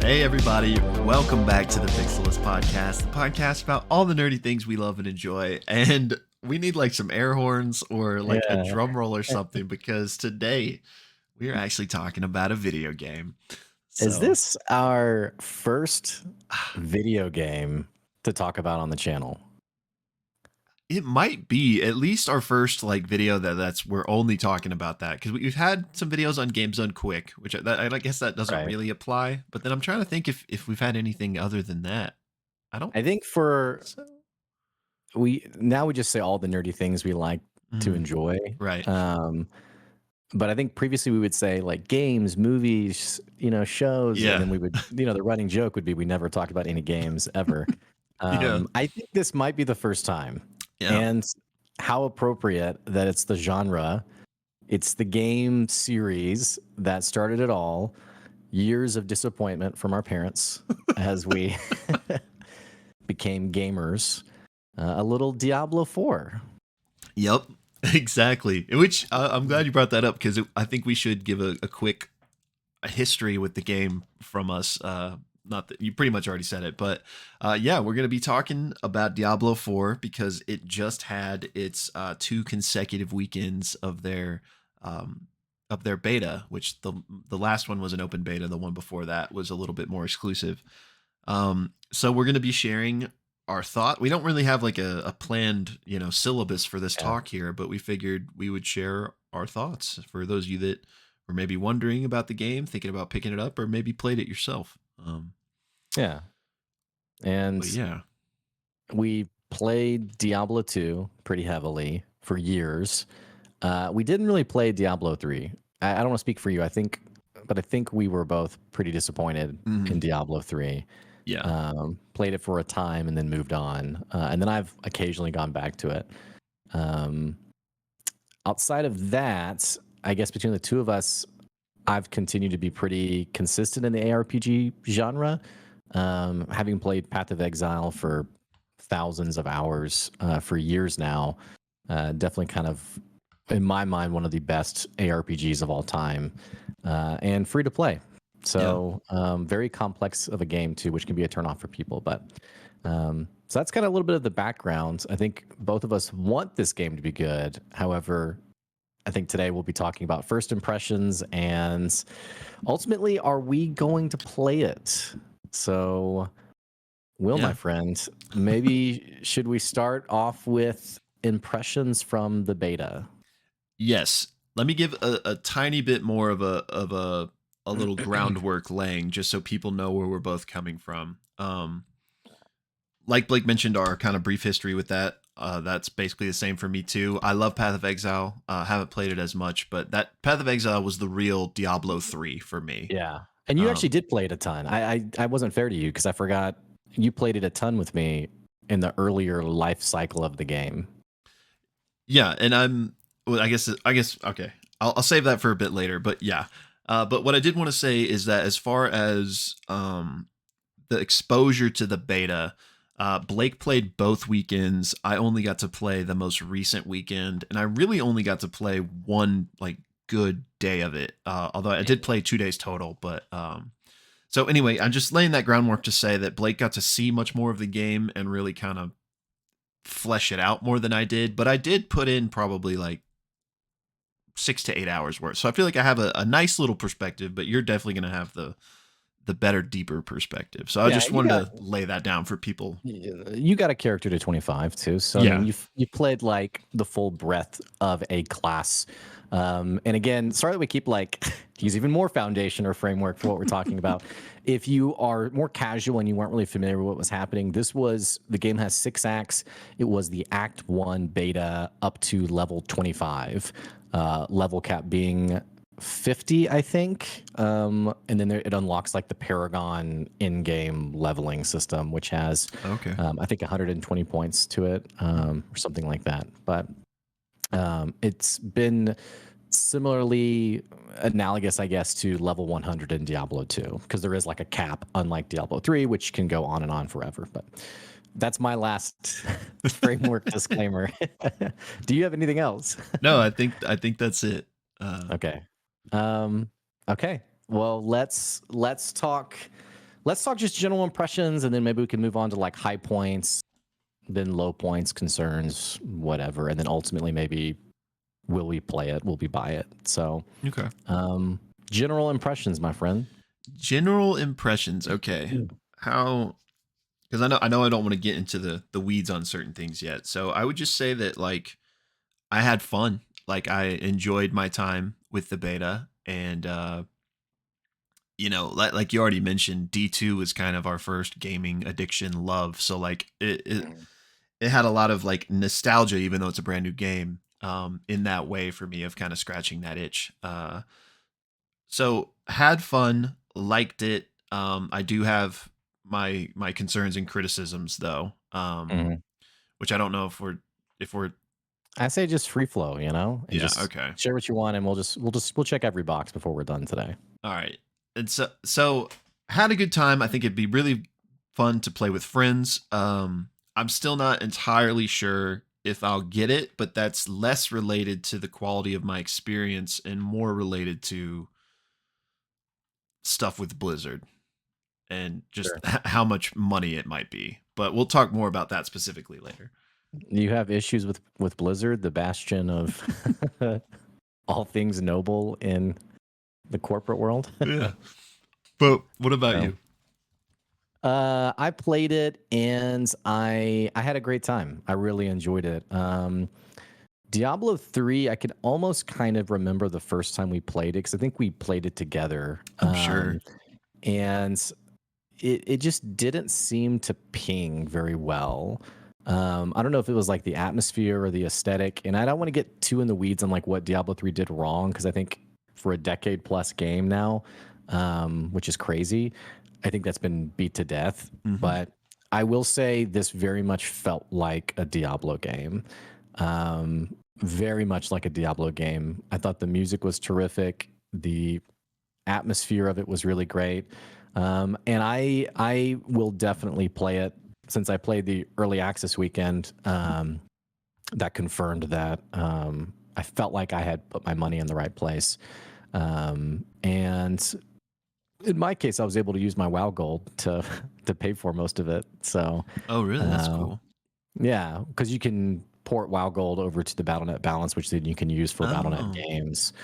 Hey everybody, welcome back to the Pixelists podcast, the podcast about all the nerdy things we love and enjoy. And we need like some air horns or like a drum roll or something because today we are actually talking about a video game. Is this our first video game to talk about on the channel? It might be at least our first like video that's we're only talking about that, because we've had some videos on Games Done Quick, which I guess that doesn't really apply. But then I'm trying to think if we've had anything other than that. I think we just say all the nerdy things we like to enjoy, right? But I think previously we would say like games, movies, shows, and then we would, the running joke would be we never talked about any games ever. I think this might be the first time. And how appropriate that it's the genre. It's the game series that started it all. Years of disappointment from our parents as we became gamers. A little Diablo 4. Yep, exactly. Which I'm glad you brought that up, because I think we should give a quick history with the game from us. Not that you pretty much already said it, but yeah, we're going to be talking about Diablo 4 because it just had its 2 consecutive weekends of their beta, which the last one was an open beta. The one before that was a little bit more exclusive. So we're going to be sharing our thought. We don't really have like a planned, syllabus for this talk here, but we figured we would share our thoughts for those of you that were maybe wondering about the game, thinking about picking it up, or maybe played it yourself. We played Diablo 2 pretty heavily for years. We didn't really play Diablo 3. I don't want to speak for you, I think we were both pretty disappointed in Diablo 3. Played it for a time and then moved on. And then I've occasionally gone back to it. Outside of that, I guess between the two of us, I've continued to be pretty consistent in the ARPG genre, having played Path of Exile for thousands of hours for years now. Definitely kind of, in my mind, one of the best ARPGs of all time, and free to play. So very complex of a game too, which can be a turnoff for people. But so that's kind of a little bit of the background. I think both of us want this game to be good. However, I think today we'll be talking about first impressions and ultimately, are we going to play it? So, Will, my friend, maybe should we start off with impressions from the beta? Yes. Let me give a tiny bit more of a little groundwork laying, just so people know where we're both coming from. Like Blake mentioned, our kind of brief history with that. That's basically the same for me too. I love Path of Exile. Haven't played it as much, but that Path of Exile was the real Diablo 3 for me. Yeah. And you actually did play it a ton. I wasn't fair to you because I forgot you played it a ton with me in the earlier life cycle of the game. Yeah, and I guess okay. I'll save that for a bit later, but yeah. But what I did want to say is that as far as the exposure to the beta, Blake played both weekends. I only got to play the most recent weekend, and I really only got to play one like good day of it. Although I did play 2 days total, but so anyway, I'm just laying that groundwork to say that Blake got to see much more of the game and really kind of flesh it out more than I did. But I did put in probably like 6 to 8 hours worth. So I feel like I have a nice little perspective, but you're definitely going to have the better, deeper perspective. So I just wanted to lay that down for people. You got a character to 25 too. So I mean, you played like the full breadth of a class. And again, sorry that we keep like use even more foundation or framework for what we're talking about. If you are more casual and you weren't really familiar with what was happening, the game has 6 acts. It was the Act 1 beta up to level 25, level cap being 50, I think. And then it unlocks like the Paragon in-game leveling system, which has, I think 120 points to it, or something like that. But it's been similarly analogous, I guess, to level 100 in Diablo 2, because there is like a cap, unlike Diablo 3, which can go on and on forever. But That's my last framework disclaimer. Do you have anything else? No, I think that's it. Okay. Um, okay. Well, let's talk just general impressions, and then maybe we can move on to like high points, then low points, concerns, whatever, and then ultimately maybe will we play it? Will we buy it? So, Okay. um, general impressions, my friend. General impressions. Okay. How? Because I know I don't want to get into the weeds on certain things yet. So I would just say that like I had fun. Like I enjoyed my time with the beta, and like you already mentioned, D2 was kind of our first gaming addiction love. So like it had a lot of like nostalgia, even though it's a brand new game. In that way for me of kind of scratching that itch. So had fun, liked it. I do have my concerns and criticisms though, Mhm. which I don't know if we're I say just free flow, and yeah, just okay. share what you want, and we'll check every box before we're done today. All right. And so had a good time. I think it'd be really fun to play with friends. I'm still not entirely sure if I'll get it, but that's less related to the quality of my experience and more related to stuff with Blizzard and just Sure. how much money it might be. But we'll talk more about that specifically later. You have issues with Blizzard, the bastion of all things noble in the corporate world. Yeah. But what about So, you? I played it and I had a great time. I really enjoyed it. Diablo 3, I could almost kind of remember the first time we played it because I think we played it together. I'm sure. And it just didn't seem to ping very well. I don't know if it was like the atmosphere or the aesthetic, and I don't want to get too in the weeds on like what Diablo 3 did wrong because I think for a decade plus game now, which is crazy, I think that's been beat to death. Hmm. But I will say this very much felt like a Diablo game. Very much like a Diablo game. I thought the music was terrific. The atmosphere of it was really great. And I will definitely play it since I played the early access weekend. That confirmed that I felt like I had put my money in the right place. And in my case, I was able to use my WoW Gold to to pay for most of it. So Oh, really? That's uh, cool. yeah, because you can port WoW Gold over to the BattleNet balance, which then you can use for BattleNet Oh, games.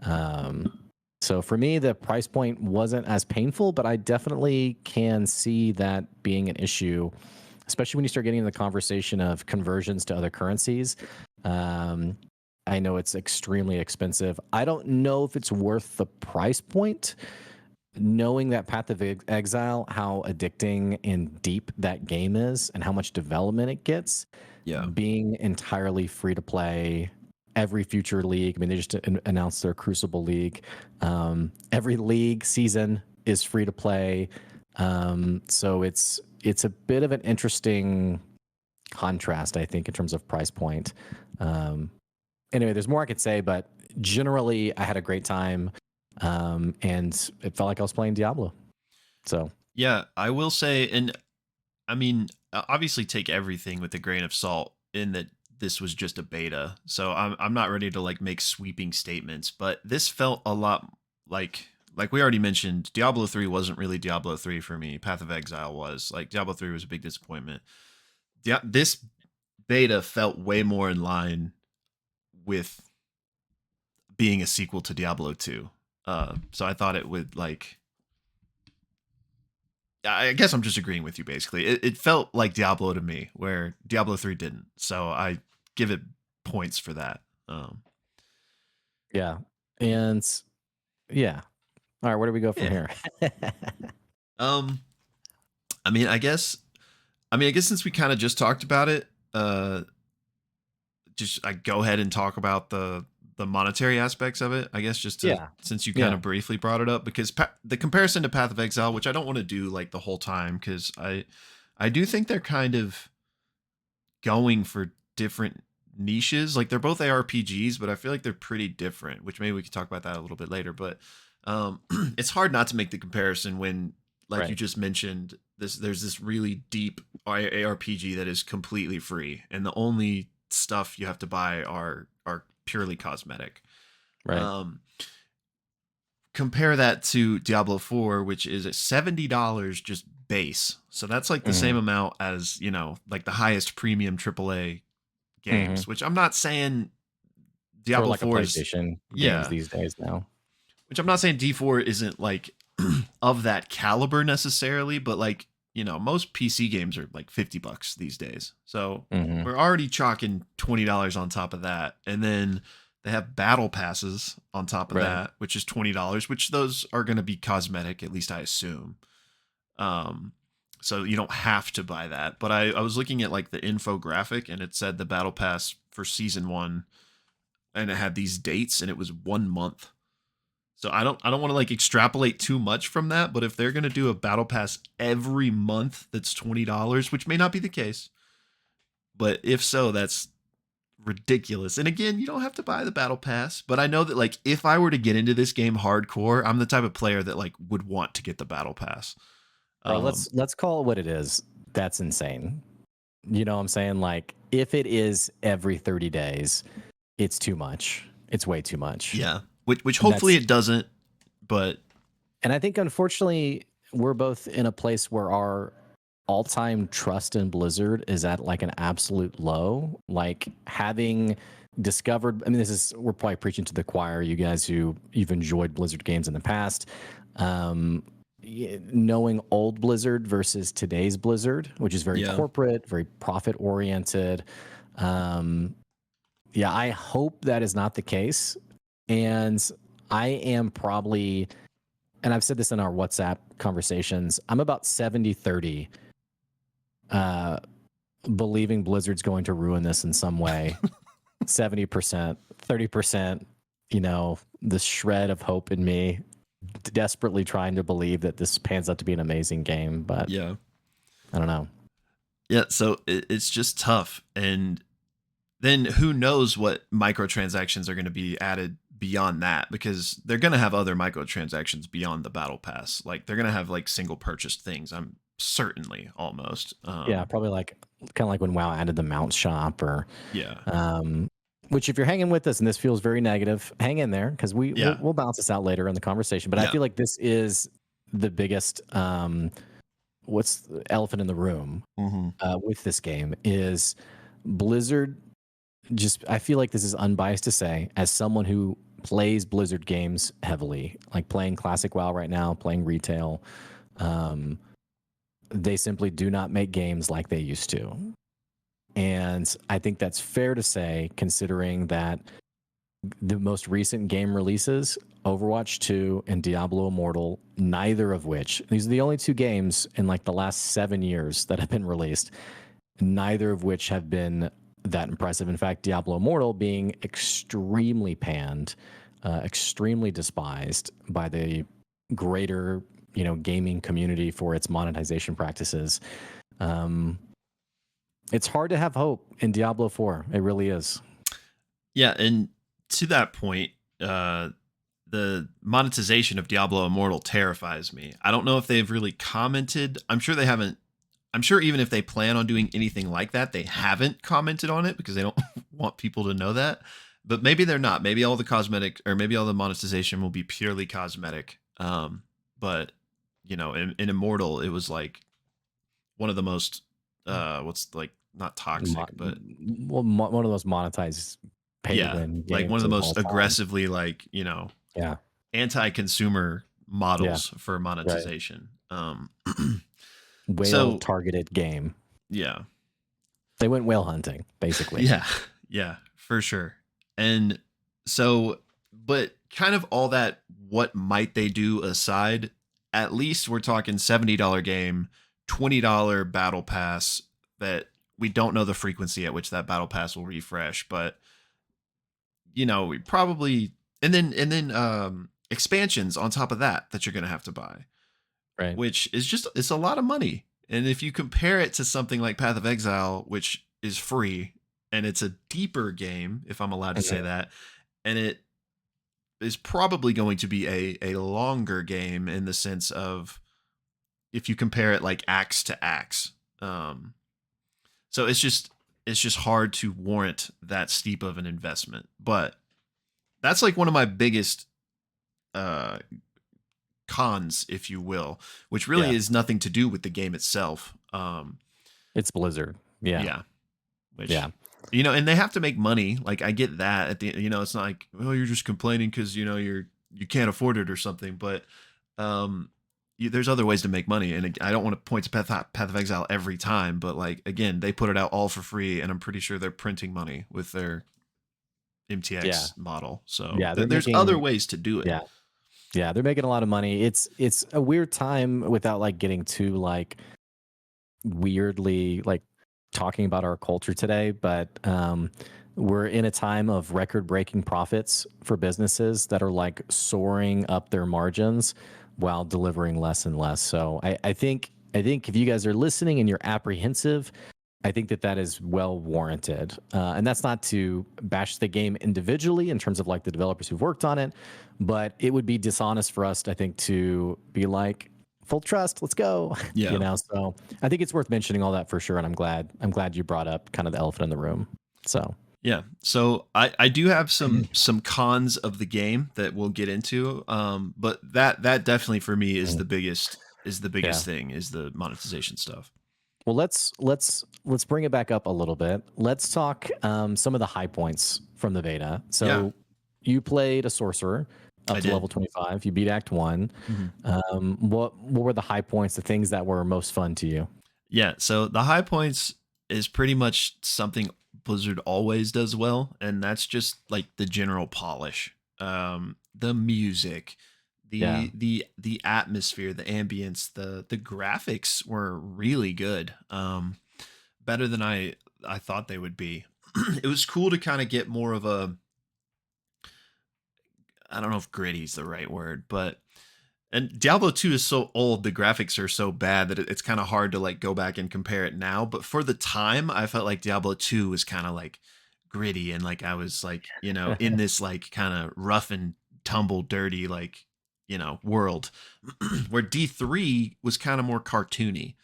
Um, so for me, the price point wasn't as painful, but I definitely can see that being an issue, especially when you start getting into the conversation of conversions to other currencies. Um, I know it's extremely expensive. I don't know if it's worth the price point, knowing that Path of Exile, how addicting and deep that game is, and how much development it gets, yeah. being entirely free to play. Every future league, I mean, they just announced their Crucible League. Every league season is free to play, so it's a bit of an interesting contrast, I think, in terms of price point. Um, anyway, there's more I could say, but generally, I had a great time, and it felt like I was playing Diablo. So Yeah, I will say, and I mean, obviously take everything with a grain of salt in that this was just a beta. So I'm not ready to like make sweeping statements, but this felt a lot like we already mentioned, Diablo 3 wasn't really Diablo 3 for me. Path of Exile was. Like Diablo 3 was a big disappointment. This beta felt way more in line with being a sequel to Diablo 2. So I thought it would like I guess I'm just agreeing with you basically. It felt like Diablo to me, where Diablo 3 didn't. So I give it points for that. yeah, and yeah. All right, where do we go from Yeah. here? Um I guess since we kind of just talked about it, uh just I go ahead and talk about the monetary aspects of it. I guess just to Yeah, since you kind yeah, of briefly brought it up because the comparison to Path of Exile, which I don't want to do like the whole time cuz I do think they're kind of going for different niches. Like they're both ARPGs, but I feel like they're pretty different, which maybe we could talk about that a little bit later. But it's hard not to make the comparison when, like you right. just mentioned, there's this really deep ARPG that is completely free, and the only stuff you have to buy are purely cosmetic. Right. Um, Compare that to Diablo 4, which is at $70 just base. So that's like the Hmm. same amount as, like the highest premium AAA Hmm. games, which I'm not saying For Diablo like a 4 is, PlayStation games yeah, these days now. which I'm not saying D4 isn't like of that caliber necessarily, but like, most PC games are like $50 these days. So Hmm. we're already chalking $20 on top of that. And then they have battle passes on top of Right. that, which is $20, which those are going to be cosmetic, at least I assume. Um, so you don't have to buy that. But I was looking at like the infographic, and it said the battle pass for season 1, and it had these dates, and it was 1 month. So I don't want to like extrapolate too much from that, but if they're going to do a battle pass every month that's $20, which may not be the case, but if so, that's ridiculous. And again, you don't have to buy the battle pass, but I know that like if I were to get into this game hardcore, I'm the type of player that like would want to get the battle pass. Bro, Um let's call it what it is. That's insane. You know what I'm saying? Like, if it is every 30 days, it's too much. It's way too much. yeah, which And hopefully that's it doesn't, but and I think unfortunately we're both in a place where our all-time trust in Blizzard is at like an absolute low. Like, having discovered, I mean, we're probably preaching to the choir, you guys you've enjoyed Blizzard games in the past. Um Knowing old Blizzard versus today's Blizzard, which is very yeah. corporate, very profit oriented. Um, yeah, I hope that is not the case. And I am probably, and I've said this in our WhatsApp conversations, I'm about 70-30 uh, believing Blizzard's going to ruin this in some way. 70%, 30%, the shred of hope in me desperately trying to believe that this pans out to be an amazing game, but Yeah. I don't know. Yeah, so it's just tough. And then who knows what microtransactions are going to be added beyond that, because they're going to have other microtransactions beyond the battle pass. Like they're going to have like single purchased things. I'm certainly almost. Yeah, probably like kind of like when WoW added the mount shop or Yeah. um which, if you're hanging with us and this feels very negative, hang in there because we'll, Yeah. we'll balance this out later in the conversation. But I Yeah. feel like this is the biggest what's the elephant in the room Hmm. with this game is Blizzard. Just, I feel like this is unbiased to say, as someone who plays Blizzard games heavily, like playing classic WoW right now, playing retail, um, they simply do not make games like they used to. And I think that's fair to say, considering that the most recent game releases, Overwatch 2 and Diablo Immortal, neither of which, these are the only two games in like the last 7 years that have been released, neither of which have been that impressive. In fact, Diablo Immortal being extremely panned, extremely despised by the greater, gaming community for its monetization practices. Um, it's hard to have hope in Diablo 4. It really is. Yeah. And to that point, the monetization of Diablo Immortal terrifies me. I don't know if they've really commented. I'm sure they haven't. I'm sure even if they plan on doing anything like that, they haven't commented on it because they don't want people to know that. But maybe they're not. Maybe all the cosmetic, or maybe all the monetization will be purely cosmetic. But in Immortal, it was like one of the most what's like not toxic, but One of those monetized pay to yeah, win like one of games the of all most time. aggressively like Yeah. anti-consumer Yeah. models for Right. monetization. Whale So targeted game. yeah, They went whale hunting, basically. yeah, yeah, for sure. And so, but kind of all that, what might they do aside, at least we're talking $70 game, $20 battle pass that we don't know the frequency at which that battle pass will refresh, but we probably, and then expansions on top of that you're going to have to buy, Right. which is just, it's a lot of money. And if you compare it to something like Path of Exile, which is free and it's a deeper game, if I'm allowed to say Mhm. that, and it is probably going to be a longer game in the sense of, if you compare it like axe to axe, Um, so it's just hard to warrant that steep of an investment. But that's like one of my biggest uh cons, if you will, which really Yeah, is nothing to do with the game itself. it's Blizzard. Yeah, Yeah, which, yeah, and they have to make money. Like I get that at the, it's not like, well, you're just complaining because you can't afford it or something. But um, there's other ways to make money, and I don't want to point to Path of Exile every time, but like again, they put it out all for free, and I'm pretty sure they're printing money with their yeah, MTX model. So yeah. They're there's other making ways to do it. yeah, yeah. They're making a lot of money. It's a weird time without like getting too like weirdly like talking about our culture today, but we're in a time of record breaking profits for businesses that are like soaring up their margins while delivering less and less. So I think if you guys are listening and you're apprehensive, I think that that is well warranted. And that's not to bash the game individually in terms of like the developers who've worked on it, but it would be dishonest for us, I think, to be like, full trust, let's go. Yeah. So I think it's worth mentioning all that for sure. And I'm glad you brought up kind of the elephant in the room. So Yeah. So I do have some cons of the game that we'll get into. But that definitely for me is Mhm. the Yeah. biggest thing is the monetization stuff. Well, let's bring it back up a little bit. Let's talk some of the high points from the beta. Yeah, So you played a sorcerer up I to level did. 25. You beat Act One. Mhm. What were the high points? The things that were most fun to you? Yeah. So the high points is pretty much something Blizzard always does well, and that's just like the general polish, the music, Yeah. the atmosphere, the ambience, the graphics were really good. Better than I thought they would be. It was cool to kind of get more of a, I don't know if gritty is the right word, but and Diablo 2 is so old, the graphics are so bad that it's kind of hard to like go back and compare it now. But for the time, I felt like Diablo 2 was kind of like gritty and like I was like, in this like kind of rough and tumble, dirty, like, world where D3 was kind of more cartoony.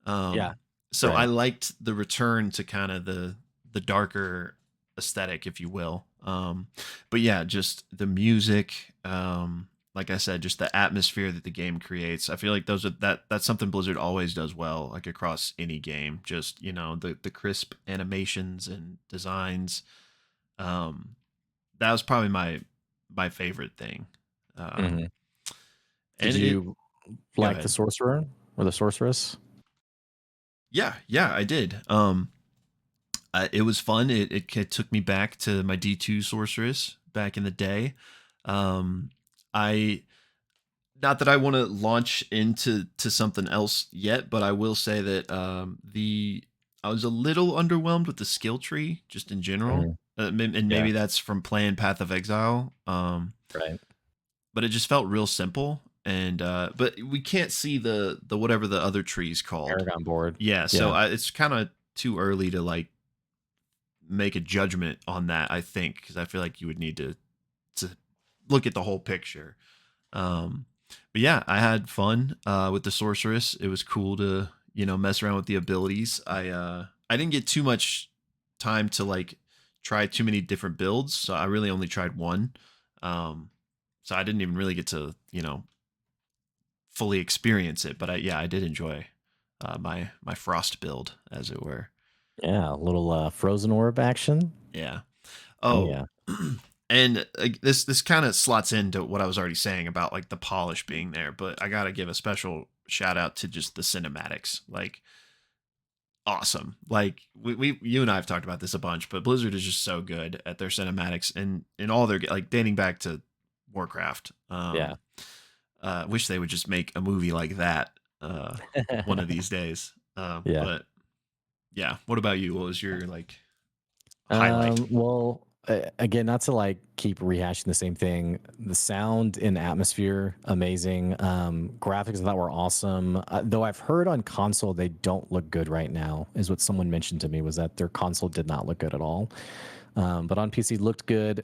Yeah. So I Right. liked the return to kind of the darker aesthetic, if you will. But yeah, just the music, like I said, just the atmosphere that the game creates. I feel like that's something Blizzard always does well, like across any game. Just the crisp animations and designs. Um, that was probably my favorite thing. Um, hmm Did and it you Go like the ahead. sorcerer or the sorceress? Yeah, I did. It was fun. It took me back to my D2 sorceress back in the day. Um, I Not that I want to launch into something else yet, but I will say that the I was a little underwhelmed with the skill tree just in general, hmm and Yeah. maybe that's from playing Path of Exile. Right. But it just felt real simple, and but we can't see the whatever the other tree's called. Paragon board. Yeah, so Yeah. it's kind of too early to like make a judgment on that. I think because I feel like you would need to look at the whole picture. Um, but yeah, I had fun with the sorceress. It was cool to mess around with the abilities. I didn't get too much time to like try too many different builds, so I really only tried one. Um, so I didn't even really get to fully experience it. But yeah, I did enjoy my frost build, as it were. Yeah. A little frozen orb action. Yeah. Oh Oh, yeah. and this kind of slots into what I was already saying about like the polish being there, but I gotta give a special shout out to just the cinematics. Like awesome. Like we you and I have talked about this a bunch, but Blizzard is just so good at their cinematics and in all their like dating back to Warcraft. Yeah. Wish they would just make a movie like that one of these days. Yeah. But yeah, what about you? What was your like highlight? Well, again, not to like keep rehashing the same thing. The sound and atmosphere, amazing. Graphics that were awesome. Though I've heard on console they don't look good right now, is what someone mentioned to me. Was that their console did not look good at all. But on PC looked good.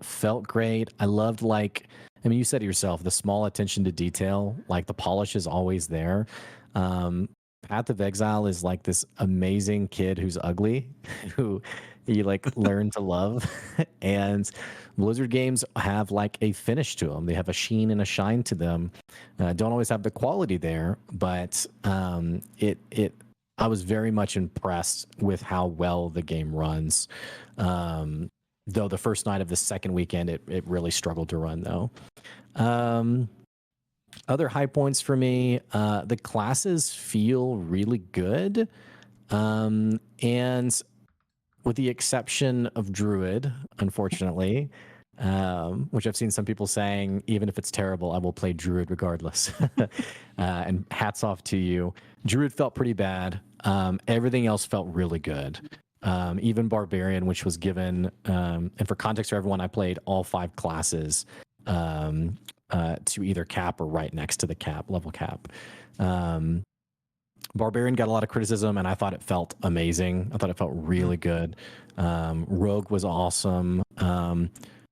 Felt great. I loved like. I mean, you said it yourself. The small attention to detail, like the polish is always there. Um, Path of Exile is like this amazing kid who's ugly, who you like learn to love. And Blizzard games have like a finish to them. They have a sheen and a shine to them. Don't always have the quality there, but I was very much impressed with how well the game runs. Though the first night of the second weekend, it really struggled to run though. Um, Other high points for me, the classes feel really good. And with the exception of Druid, unfortunately, which I've seen some people saying, even if it's terrible, I will play Druid regardless. And hats off to you. Druid felt pretty bad. Everything else felt really good. Even Barbarian, which was given, and for context for everyone, I played all 5 classes to either cap or right next to the cap, level cap. Barbarian got a lot of criticism, and I thought it felt amazing. I thought it felt really good. Rogue was awesome.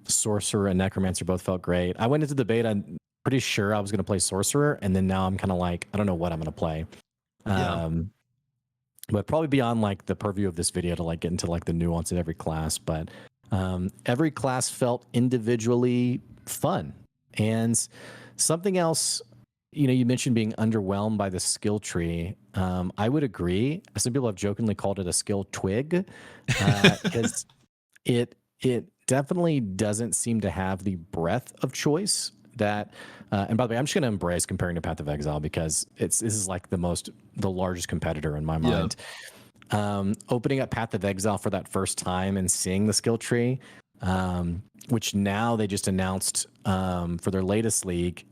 Sorcerer and Necromancer both felt great. I went into the beta pretty sure I was going to play Sorcerer, and then now I'm kind of like, I don't know what I'm going to play. Yeah. But probably beyond like the purview of this video to like get into like the nuance of every class. But every class felt individually fun. And something else, you know, you mentioned being underwhelmed by the skill tree. I would agree. Some people have jokingly called it a skill twig because it definitely doesn't seem to have the breadth of choice that. And by the way, I'm just going to embrace comparing to Path of Exile because this is like the largest competitor in my Yeah. mind. Opening up Path of Exile for that first time and seeing the skill tree, which now they just announced for their latest league,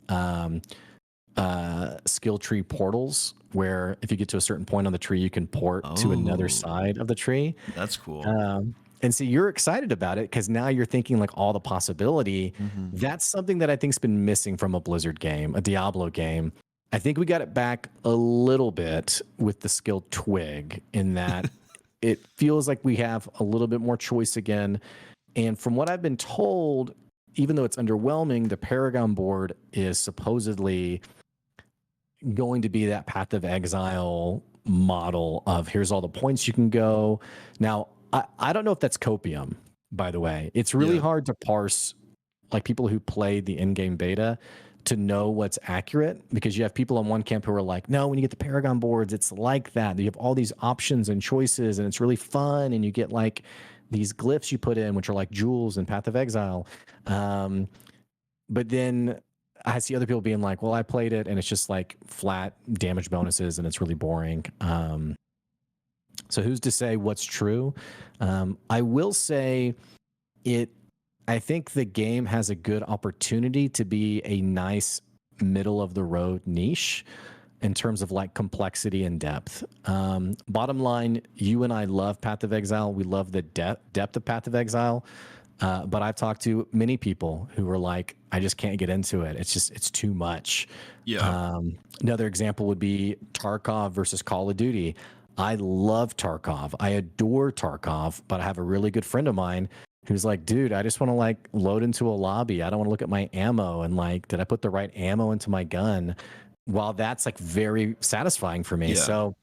skill tree portals, where if you get to a certain point on the tree, you can port to another Oh, side of the tree. that's cool. And so you're excited about it because now you're thinking like all the possibility. Mm-hmm. That's something that I think's been missing from a Blizzard game, a Diablo game. I think we got it back a little bit with the skill twig in that it feels like we have a little bit more choice again. And from what I've been told, even though it's underwhelming, the Paragon board is supposedly going to be that Path of Exile model of here's all the points you can go. Now, I don't know if that's copium, by the way. It's really Yeah. hard to parse like people who played the in-game beta to know what's accurate because you have people on one camp who are like, no, when you get the Paragon boards, it's like that. You have all these options and choices and it's really fun. And you get like these glyphs you put in, which are like jewels and Path of Exile. But then I see other people being like, well, I played it and it's just like flat damage bonuses and it's really boring. So who's to say what's true? I will say it. I think the game has a good opportunity to be a nice middle of the road niche in terms of like complexity and depth. Bottom line, you and I love Path of Exile. We love the depth of Path of Exile. But I've talked to many people who were like, I just can't get into it. It's too much. Yeah. Another example would be Tarkov versus Call of Duty. I love Tarkov. I adore Tarkov, but I have a really good friend of mine who's like, dude, I just want to like load into a lobby. I don't want to look at my ammo and like, did I put the right ammo into my gun? While that's like very satisfying for me. Yeah. So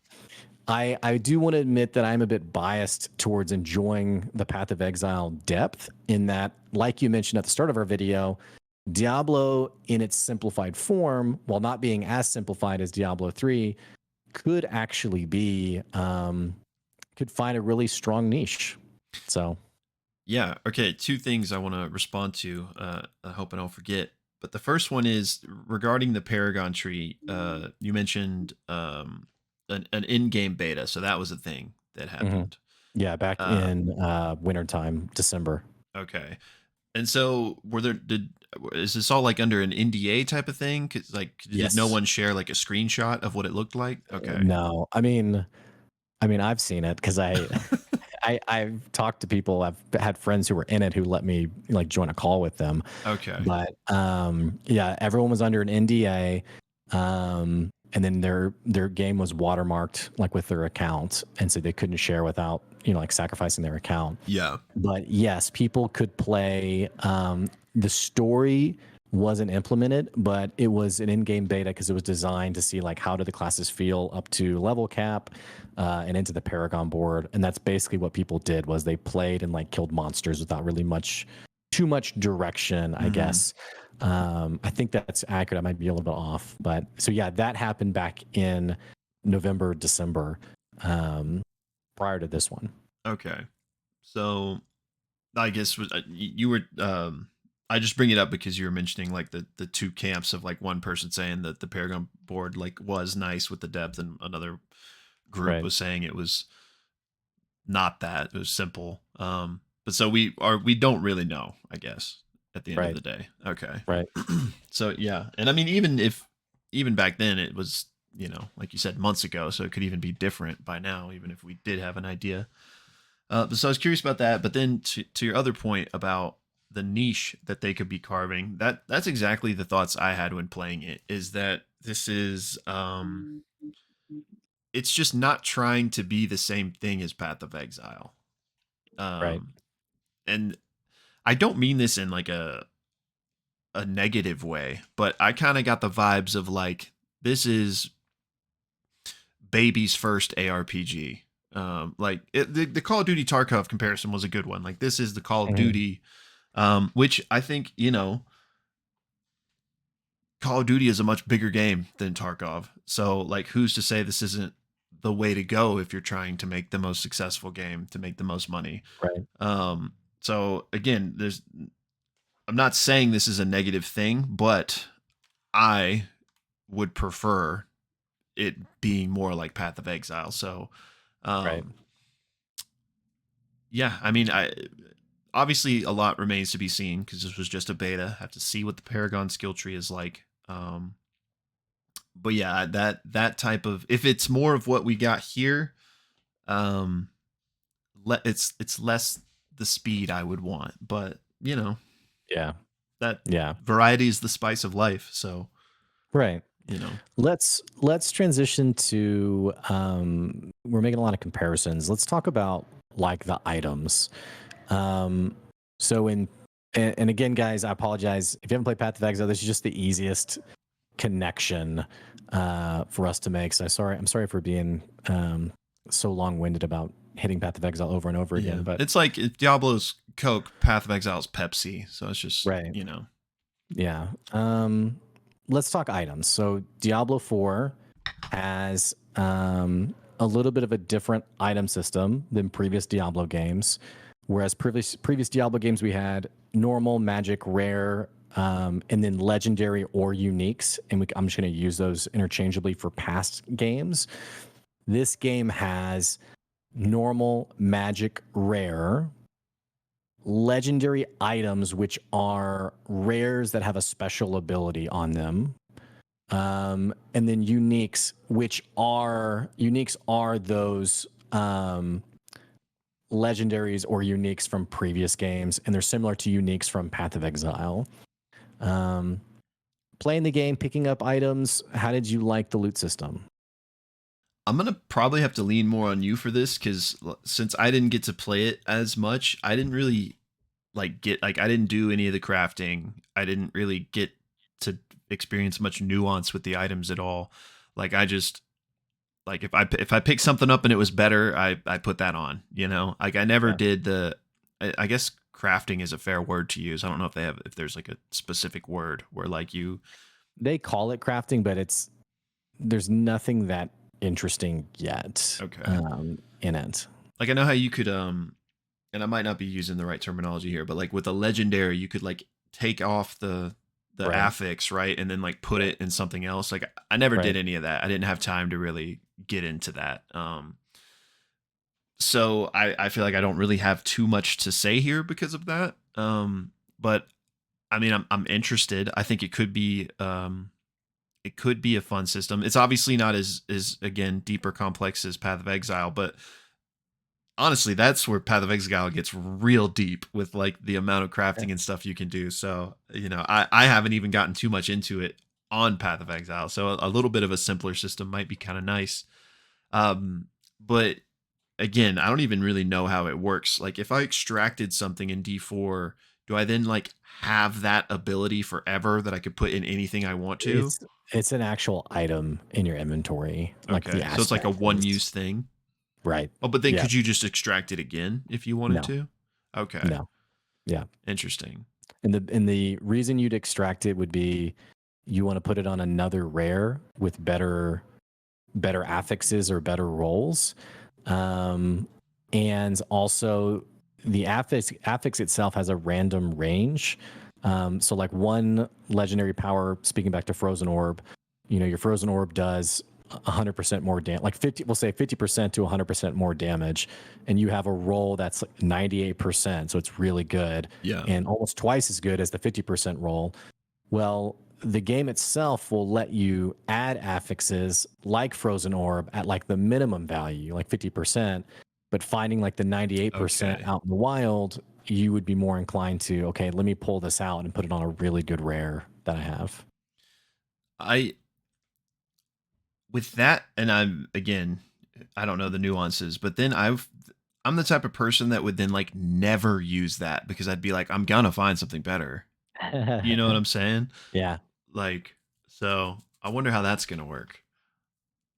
I do want to admit that I'm a bit biased towards enjoying the Path of Exile depth in that, like you mentioned at the start of our video, Diablo in its simplified form, while not being as simplified as Diablo 3, could actually be, could find a really strong niche. So, Yeah. Okay. 2 things I want to respond to. I hope I don't forget. But the first one is regarding the Paragon tree. You mentioned an in-game beta, so that was a thing that mhm. happened. Yeah, back Uh, in wintertime, December. okay. And so, were there did is this all like under an NDA type of thing? 'Cause, like, did no Yes. one share like a screenshot of what it looked like? Okay. No, I mean, I've seen it because I've talked to people. I've had friends who were in it who let me like join a call with them. Okay. But yeah, everyone was under an NDA, and then their game was watermarked like with their account, and so they couldn't share without like sacrificing their account. Yeah. But yes, people could play. The story wasn't implemented, but it was an in-game beta because it was designed to see like how do the classes feel up to level cap and into the Paragon board, and that's basically what people did was they played and like killed monsters without really too much direction, I Mhm. guess. I think that's accurate. I might be a little bit off, but so yeah, that happened back in November, December, prior to this one. Okay. So I guess you were I just bring it up because you were mentioning like the two camps of like one person saying that the Paragon board like was nice with the depth and another group Right, was saying it was not that. It was simple. But so we don't really know, I guess, at the end of right, the day. Okay. right, So yeah. And I mean even back then it was, you know, like you said months ago, so it could even be different by now even if we did have an idea. But so I was curious about that. But then to your other point about the niche that they could be carving, that's exactly the thoughts I had when playing it. Is that this is it's just not trying to be the same thing as Path of Exile. right, Um, and I don't mean this in like a negative way, but I kind of got the vibes of like this is baby's first ARPG. The Call of Duty Tarkov comparison was a good one. Like this is the Call of mhm, Duty, which I think you know Call of Duty is a much bigger game than Tarkov. So like, who's to say this isn't the way to go if you're trying to make the most successful game to make the most money? right, So again, I'm not saying this is a negative thing, but I would prefer it being more like Path of Exile. So, right, um, yeah, I mean, I obviously a lot remains to be seen because this was just a beta. Have to see what the Paragon skill tree is like. But yeah, that type of if it's more of what we got here, um, it's less the speed I would want. But you know yeah, that yeah, variety is the spice of life. So right. you know, Let's transition to we're making a lot of comparisons. Let's talk about like the items. Um, so in and again, guys, I apologize if you haven't played Path of Exile. This is just the easiest connection for us to make. So I'm sorry for being so long winded about hitting Path of Exile over and over yeah, again. But it's like if Diablo's Coke, Path of Exile's Pepsi. So it's just right, you know, yeah. Let's talk items. So Diablo 4 has a little bit of a different item system than previous Diablo games. Whereas previous Diablo games we had normal, magic, rare, and then legendary or uniques, and I'm just going to use those interchangeably for past games. This game has normal, magic, rare, legendary items, which are rares that have a special ability on them, and then uniques are those legendaries or uniques from previous games, and they're similar to uniques from Path of Exile. Um, Playing the game, picking up items. How did you like the loot system? I'm gonna probably have to lean more on you for this because since I didn't get to play it as much, I didn't really like I didn't do any of the crafting. I didn't really get to experience much nuance with the items at all. Like I just like if I picked something up and it was better, I put that on. You know, like I never Yeah. did the. I guess crafting is a fair word to use. I don't know if there's like a specific word where like you. They call it crafting, but there's nothing that interesting yet Okay. in it. Like I know how you could and I might not be using the right terminology here, but like with a legendary, you could like take off the Right. affix, right, and then like put it in something else. Like I never did Right. any of that. I didn't have time to really get into that. So I feel like I don't really have too much to say here because of that. But I mean, I'm interested. I think it could be a fun system. It's obviously not as again deeper complex as Path of Exile, but honestly, that's where Path of Exile gets real deep with like the amount of Yeah. crafting and stuff you can do. So, you know, I haven't even gotten too much into it on Path of Exile. So a little bit of a simpler system might be kind of nice. But again, I don't even really know how it works. Like if I extracted something in D4, do I then like have that ability forever that I could put in anything I want to? It's an actual item in your inventory, like the Okay, so it's like a aspect is. one-use thing? Right. Oh, but then Yeah. could you just extract it again if you wanted No. to? Okay, No. Yeah. interesting. And the reason you'd extract it would be you want to put it on another rare with better affixes or better rolls. Um, and also the affix itself has a random range. So like one legendary power, speaking back to Frozen Orb, your Frozen Orb does 100% more damage, like 50, we'll say 50% to 100% more damage. And you have a roll that's like 98%. So it's really good Yeah. and almost twice as good as the 50% roll. Well, the game itself will let you add affixes like Frozen Orb at like the minimum value, like 50%. But finding like the 98% Okay. out in the wild, you would be more inclined to, okay, let me pull this out and put it on a really good rare that I have. I with that, and I'm again, I don't know the nuances, but then I'm the type of person that would then like never use that because I'd be like, I'm gonna find something better. You know what I'm saying? Yeah. Like, so I wonder how that's gonna work.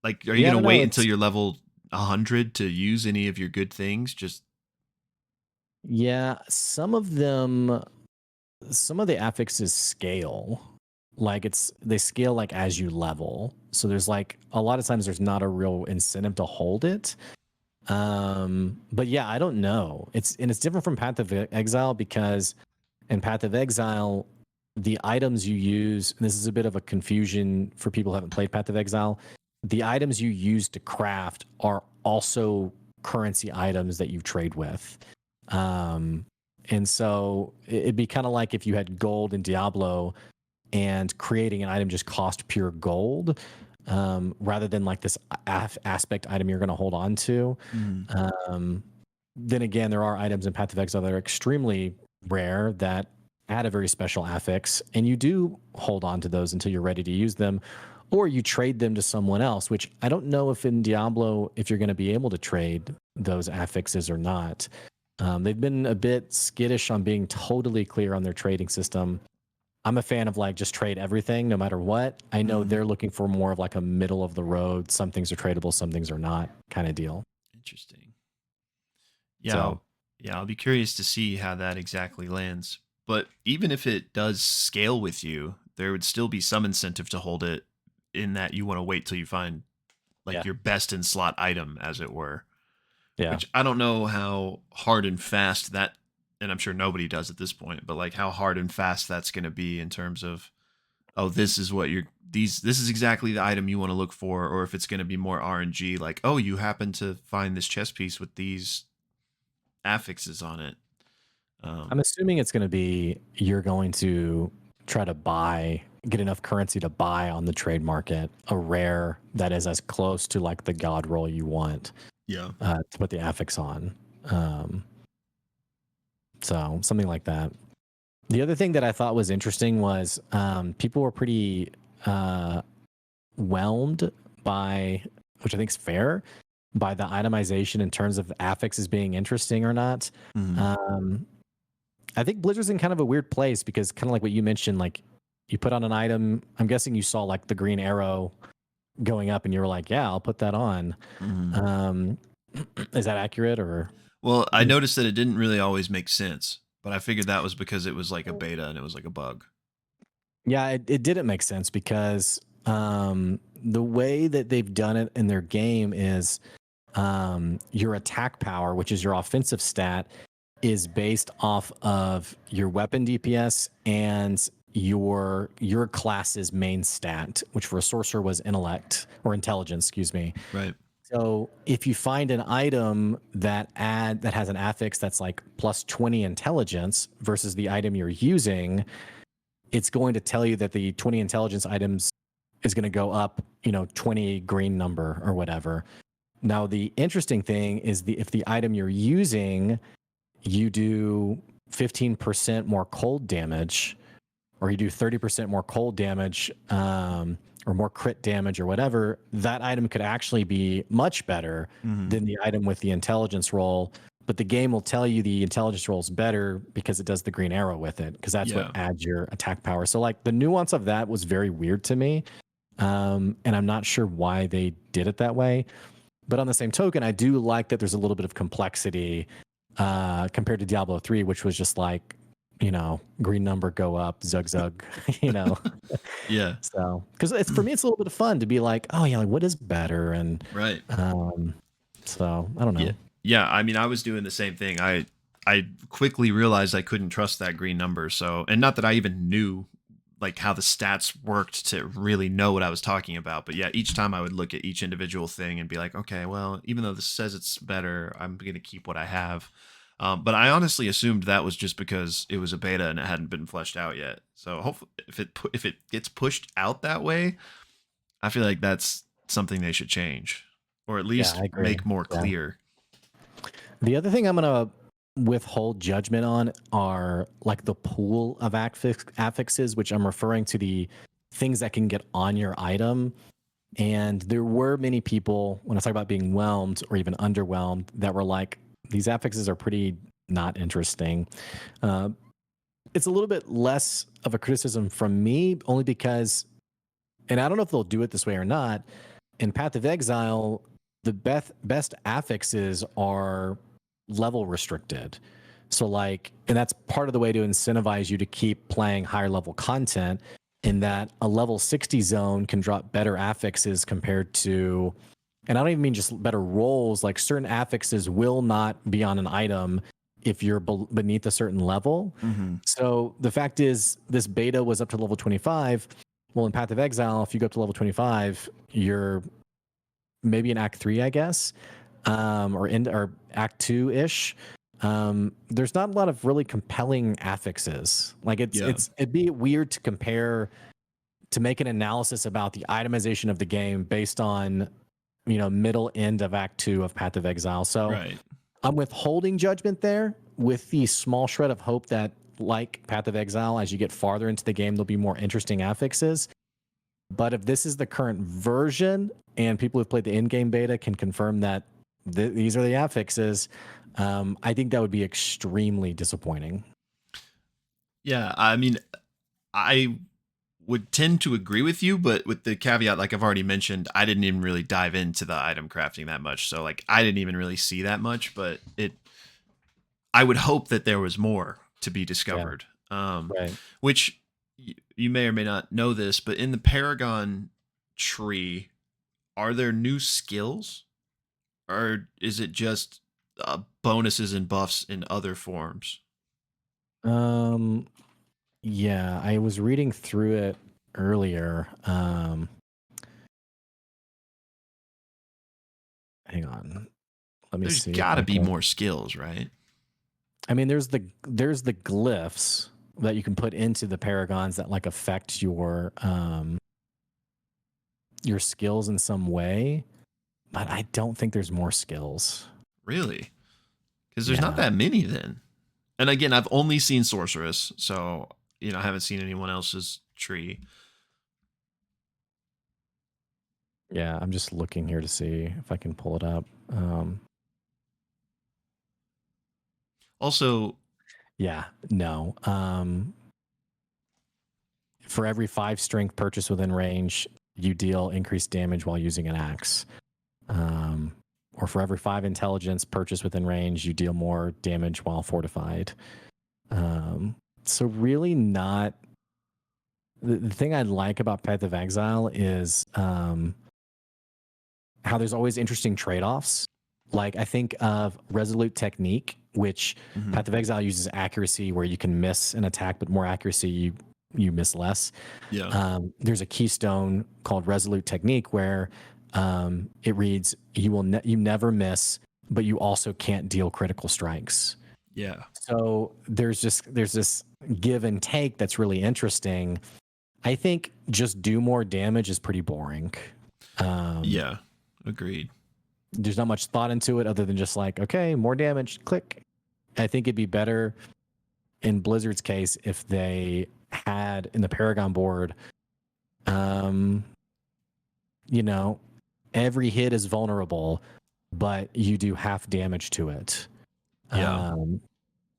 Like, are you Yeah, I gonna don't know. wait until you're level 100 to use any of your good things? Just Yeah, some of the affixes scale. Like they scale like as you level. So there's like a lot of times there's not a real incentive to hold it. But yeah, I don't know. It's different from Path of Exile because in Path of Exile, the items you use, and this is a bit of a confusion for people who haven't played Path of Exile, the items you use to craft are also currency items that you trade with. Um, and so it'd be kind of like if you had gold in Diablo and creating an item just cost pure gold, rather than like this aspect item you're going to hold on to. mm, Um, then again, there are items in Path of Exile that are extremely rare that add a very special affix, and you do hold on to those until you're ready to use them, or you trade them to someone else. Which I don't know if in Diablo if you're going to be able to trade those affixes or not. They've been a bit skittish on being totally clear on their trading system. I'm a fan of like just trade everything no matter what. I know mm, they're looking for more of like a middle of the road. Some things are tradable, some things are not kind of deal. interesting. Yeah, So yeah, I'll be curious to see how that exactly lands. But even if it does scale with you, there would still be some incentive to hold it in that you want to wait till you find like yeah, your best in slot item, as it were. yeah. Which I don't know how hard and fast that, and I'm sure nobody does at this point, but like how hard and fast that's going to be in terms of, oh, this is what you're, this is exactly the item you want to look for, or if it's going to be more RNG, like, oh, you happen to find this chess piece with these affixes on it. I'm assuming it's going to be you're going to try to get enough currency to buy on the trade market a rare that is as close to like the god roll you want Yeah. to put the affix on. Um, so something like that. The other thing that I thought was interesting was people were pretty whelmed by, which I think is fair, by the itemization in terms of affixes being interesting or not. Mhm. Um, I think Blizzard's in kind of a weird place because kind of like what you mentioned, like you put on an item. I'm guessing you saw like the green arrow going up, and you were like, "Yeah, I'll put that on." Mhm. Um, is that accurate or? Well, I noticed that it didn't really always make sense, but I figured that was because it was like a beta and it was like a bug. Yeah, it didn't make sense because the way that they've done it in their game is your attack power, which is your offensive stat, is based off of your weapon DPS and your class's main stat, which for a sorcerer was intellect or intelligence, excuse me. Right. So if you find an item that has an affix that's like plus 20 intelligence versus the item you're using, it's going to tell you that the 20 intelligence items is going to go up, 20 green number or whatever. Now the interesting thing is if the item you're using, you do 15% more cold damage, or you do 30% more cold damage, or more crit damage or whatever, that item could actually be much better Mhm. than the item with the intelligence roll but the game will tell you the intelligence roll is better because it does the green arrow with it, because that's what Yeah. adds your attack power. So like the nuance of that was very weird to me. And I'm not sure why they did it that way. But on the same token, I do like that there's a little bit of complexity compared to Diablo 3, which was just like, green number go up, zug zug, you know. Yeah. So, because it's for me, it's a little bit of fun to be like, oh yeah, like what is better, and Right. so I don't Yeah. know. Yeah. I mean, I was doing the same thing. I quickly realized I couldn't trust that green number. So, and not that I even knew like how the stats worked to really know what I was talking about. But yeah, each time I would look at each individual thing and be like, okay, well, even though this says it's better, I'm going to keep what I have. But I honestly assumed that was just because it was a beta and it hadn't been fleshed out yet. So hopefully, if it gets pushed out that way, I feel like that's something they should change, or at Yeah, least I agree. make more Yeah. clear. The other thing I'm gonna withhold judgment on are like the pool of affixes, which I'm referring to the things that can get on your item. And there were many people, when I talk about being whelmed or even underwhelmed, that were like, these affixes are pretty not interesting. Uh, it's a little bit less of a criticism from me, only because, and I don't know if they'll do it this way or not. In Path of Exile, the best affixes are level restricted. So like, and that's part of the way to incentivize you to keep playing higher level content, in that a level 60 zone can drop better affixes compared to, and I don't even mean just better rolls, like certain affixes will not be on an item if you're beneath a certain level. Mm-hmm. So the fact is, this beta was up to level 25. Well, in Path of Exile, if you go up to level 25, you're maybe in Act 3, I guess, or Act 2 ish. There's not a lot of really compelling affixes. Like Yeah. it'd be weird to compare, to make an analysis about the itemization of the game based on middle end of Act 2 of Path of Exile. So Right. I'm withholding judgment there, with the small shred of hope that, like Path of Exile, as you get farther into the game, there'll be more interesting affixes. But if this is the current version and people who've played the in-game beta can confirm that these are the affixes, I think that would be extremely disappointing. Yeah. I mean, I would tend to agree with you, but with the caveat, like I've already mentioned, I didn't even really dive into the item crafting that much. So like I didn't even really see that much, but I would hope that there was more to be Yeah, discovered. right. Which you may or may not know this, but in the Paragon tree, are there new skills, or is it just bonuses and buffs in other forms? Um, yeah, I was reading through it earlier. Hang on, let me There's see if got to I be can. more skills, right? I mean, there's the glyphs that you can put into the paragons that like affect your skills in some way, but I don't think there's more skills. Really? Because there's not Yeah. that many then. And again, I've only seen sorceress, so I haven't seen anyone else's tree. Yeah, I'm just looking here to see if I can pull it up. Also, Yeah, no. For every 5 strength purchase within range, you deal increased damage while using an axe. Um, or for every 5 intelligence purchase within range, you deal more damage while fortified. So really not. The thing I like about Path of Exile is how there's always interesting trade-offs. Like I think of Resolute Technique, which mhm, Path of Exile uses accuracy, where you can miss an attack, but more accuracy, you miss less. yeah, There's a keystone called Resolute Technique where it reads, you never miss, but you also can't deal critical strikes. yeah, So there's this give and take that's really interesting. I think just do more damage is pretty boring. Um, yeah. Agreed. there's not much thought into it other than just like, okay, more damage, click. I think it'd be better in Blizzard's case if they had in the Paragon board, um, you know, every hit is vulnerable, but you do half damage to it. Yeah.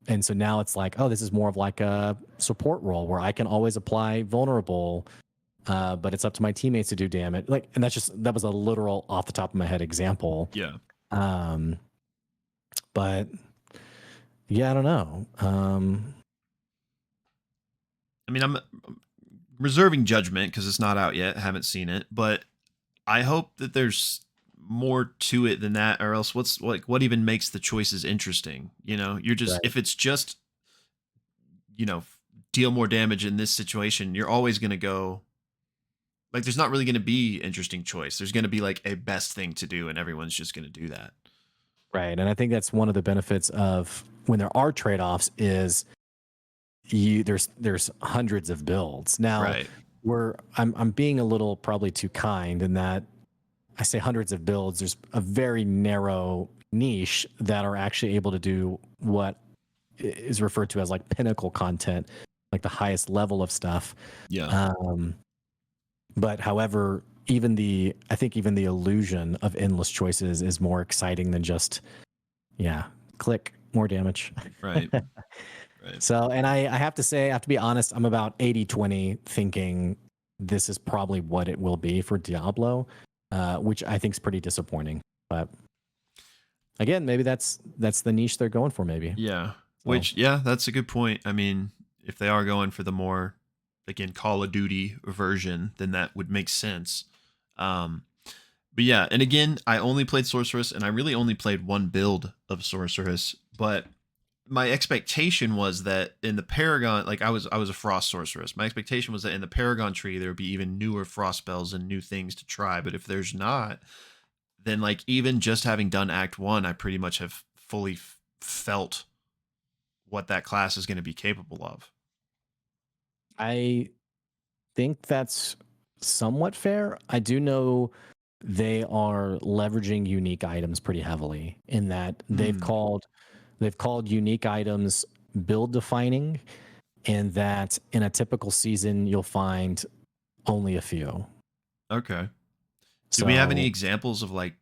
And so now it's like, oh, this is more of like a support role where I can always apply vulnerable, but it's up to my teammates to do damage. Like, and that was a literal off the top of my head example. Yeah. Um, but yeah, I don't know. I mean, I'm reserving judgment because it's not out yet. Haven't seen it, but I hope that there's more to it than that, or else what even makes the choices interesting? You know, you're just Right. if it's just you know deal more damage in this situation, you're always going to go like there's not really going to be interesting choice. There's going to be like a best thing to do, and everyone's just going to do that. Right. And I think that's one of the benefits of when there are trade-offs is there's hundreds of builds. Now Right. I'm being a little probably too kind in that I say hundreds of builds. There's a very narrow niche that are actually able to do what is referred to as like pinnacle content, like the highest level of stuff. Yeah. Um, but however, I think even the illusion of endless choices is more exciting than just, yeah, click more damage. Right. Right. So, and I have to say, I have to be honest, I'm about 80-20 thinking this is probably what it will be for Diablo, which I think is pretty disappointing. But again, maybe that's the niche they're going for, maybe. Yeah. So, Which, yeah, that's a good point. I mean, if they are going for the more, again, Call of Duty version, then that would make sense. Um, but yeah, and again, I only played Sorceress, and I really only played one build of Sorceress. But my expectation was that in the Paragon, like I was a Frost Sorceress. My expectation was that in the Paragon tree there would be even newer Frost spells and new things to try. But if there's not, then like even just having done Act One, I pretty much have fully felt what that class is going to be capable of. I think that's somewhat fair. I do know they are leveraging unique items pretty heavily in that Hmm. they've called unique items build defining, and that in a typical season you'll find only a few. Okay. Do we have any So examples of like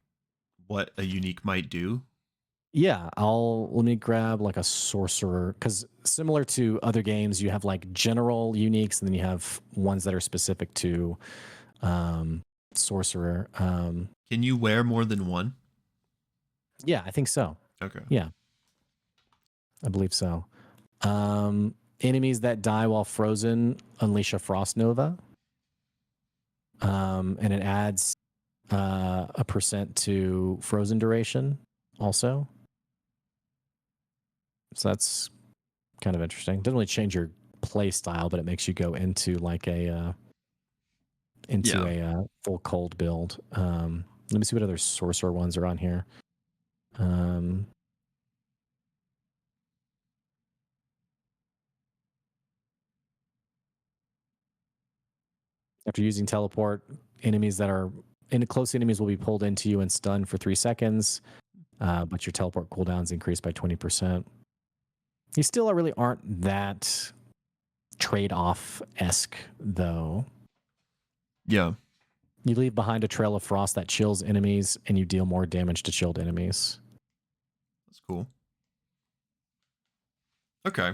what a unique might do? yeah, let me grab like a sorcerer because similar to other games, you have like general uniques and then you have ones that are specific to um, sorcerer. Can you wear more than one? Yeah, I think so. Okay. Yeah, I believe so. Enemies that die while frozen unleash a frost nova, and it adds a percent to frozen duration also. So that's kind of interesting. Doesn't really change your play style, but it makes you go into like Yeah. a full cold build. Let me see what other sorcerer ones are on here. Um, After using teleport, enemies that are close enemies will be pulled into you and stunned for 3 seconds, but your teleport cooldowns increased by 20%. You still really aren't that trade-off esque though. Yeah. You leave behind a trail of frost that chills enemies, and you deal more damage to chilled enemies. That's cool. Okay.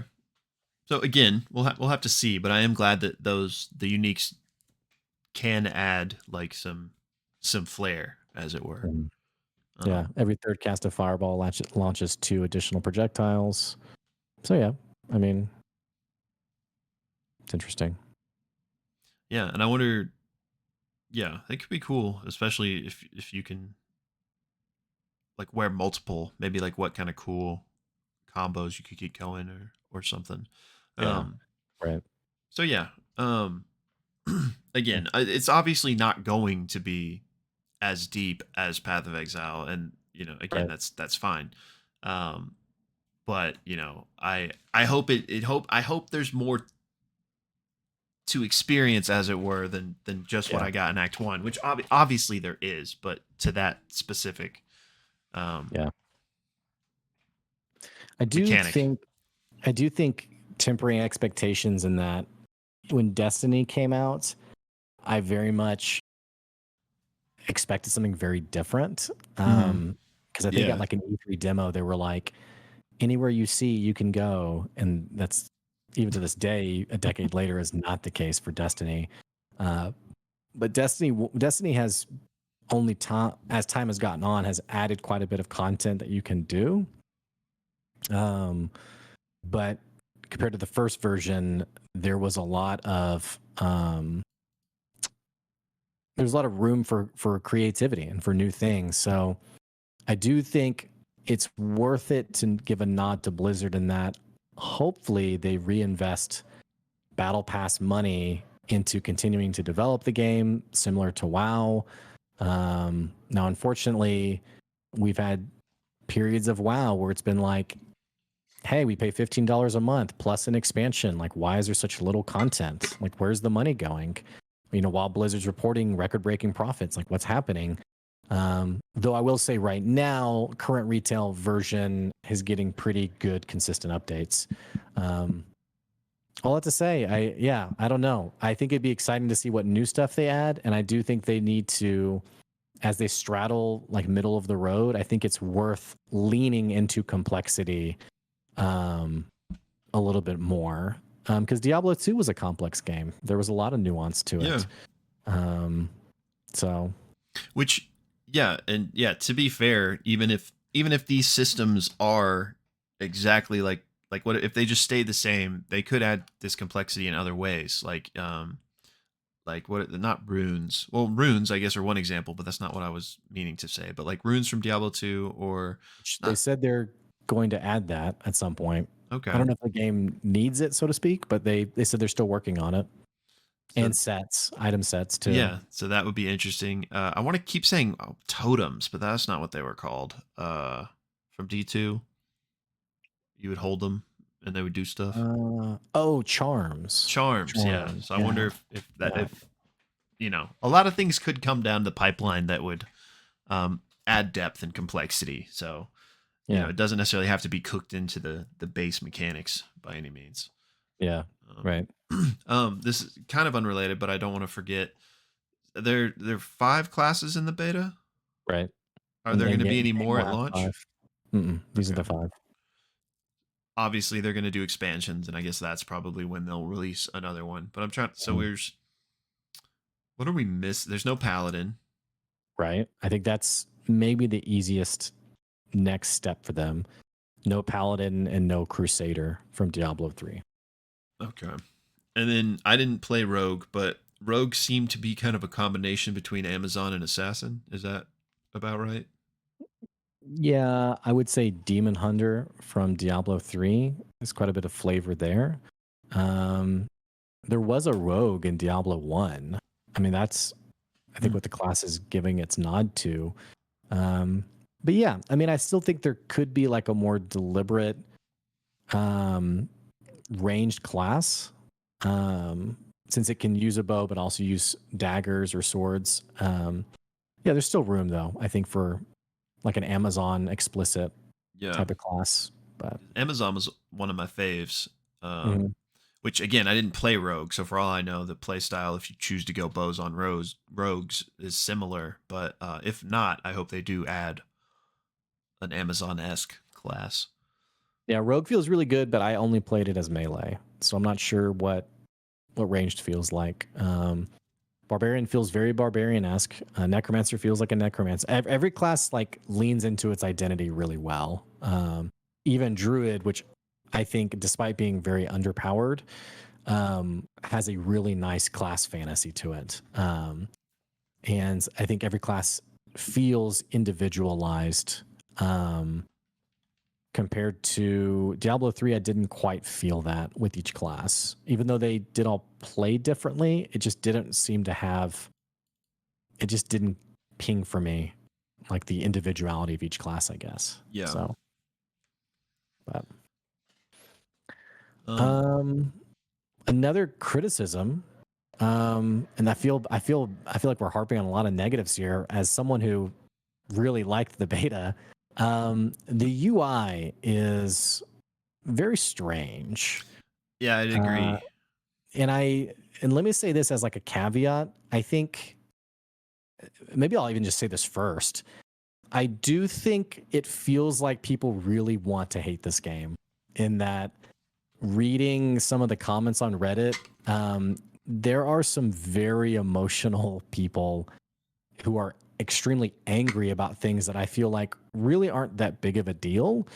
So again, we'll have to see, but I am glad that the uniques can add like some flair, as it were. Mm. Yeah, Um, every third cast of fireball launches 2 additional projectiles. So yeah, I mean, it's interesting. yeah, and I wonder, yeah, it could be cool, especially if you can like wear multiple, maybe like what kind of cool combos you could get going or something. Yeah, Um, right. so yeah, again, it's obviously not going to be as deep as Path of Exile, and again, Right. that's fine. Um, but I hope I hope there's more to experience, as it were, than just what Yeah. I got in Act One, which obviously there is, but to that specific um, Yeah. I do mechanic. think I do think tempering expectations in that when Destiny came out, I very much expected something very different. Hmm. Because I think at Yeah. like an E3 demo, they were like, anywhere you see, you can go, and that's even to this day, a decade later, is not the case for Destiny. Uh, but Destiny has only time as time has gotten on has added quite a bit of content that you can do. But compared to the first version, there was a lot of there's a lot of room for creativity and for new things. So I do think it's worth it to give a nod to Blizzard in that hopefully they reinvest Battle Pass money into continuing to develop the game, similar to WoW. Now, unfortunately, we've had periods of WoW where it's been like, hey, we pay $15 a month plus an expansion. Like, why is there such little content? Like, where's the money going? While Blizzard's reporting record-breaking profits, like what's happening? Though I will say right now, current retail version is getting pretty good, consistent updates. All that to say, I don't know. I think it'd be exciting to see what new stuff they add, and I do think they need to, as they straddle like middle of the road, I think it's worth leaning into complexity a little bit more. Because Diablo 2 was a complex game. There was a lot of nuance to Yeah. it. So Which, yeah, and yeah. To be fair, even if these systems are exactly like what if they just stayed the same, they could add this complexity in other ways, like what not runes. Well, runes I guess are one example, but that's not what I was meaning to say. But like runes from Diablo 2 or they not. said they're going to add that at some point. I Okay, don't know if the game needs it, so to speak, but they said they're still working on it. so And item sets too. yeah, so that would be interesting. I want to keep saying totems, but that's not what they were called. From D2, you would hold them and they would do stuff. Charms. Charms, yeah. Charms. So I wonder Yeah. if that Yeah. if a lot of things could come down the pipeline that would add depth and complexity. So Yeah. it doesn't necessarily have to be cooked into the base mechanics by any means. Yeah. Right. This is kind of unrelated, but I don't want to forget. There are 5 classes in the beta. Right. Are And there then going to be any game more will at have launch? 5. These are Okay. the 5. Obviously, they're going to do expansions, and I guess that's probably when they'll release another one. But I'm trying. So there's what are we miss? There's no paladin. Right. I think that's maybe the easiest next step for them. No paladin and no crusader from Diablo 3. Okay. And then I didn't play Rogue, but Rogue seemed to be kind of a combination between Amazon and Assassin. Is that about right? Yeah, I would say Demon Hunter from Diablo 3. There's quite a bit of flavor there. Um, there was a rogue in Diablo 1. I mean, that's, I think, Hmm. what the class is giving its nod to. Um, but yeah, I mean, I still think there could be like a more deliberate um, ranged class, since it can use a bow but also use daggers or swords. Yeah, there's still room though, I think, for like an Amazon explicit Yeah. type of class. But Amazon was one of my faves. mhm. Which again, I didn't play Rogue, so for all I know, the play style, if you choose to go bows on rogues, is similar. But if not, I hope they do add an Amazon esque class. Yeah, rogue feels really good, but I only played it as melee, so I'm not sure what ranged feels like. Barbarian feels very barbarian-esque. Necromancer feels like a necromancer. Every class like leans into its identity really well. Even Druid, which I think, despite being very underpowered, has a really nice class fantasy to it. And I think every class feels individualized. Compared to Diablo 3, I didn't quite feel that with each class. Even though they did all play differently, it just didn't seem to have, it just didn't ping for me like the individuality of each class, I guess. Yeah. So, but Um. um another criticism, and I feel like we're harping on a lot of negatives here as someone who really liked the beta. The UI is very strange. Yeah, I'd Uh, agree. and let me say this as like a caveat. I think maybe I'll even just say this first. I do think it feels like people really want to hate this game, in that reading some of the comments on Reddit, there are some very emotional people who are extremely angry about things that I feel like really aren't that big of a deal.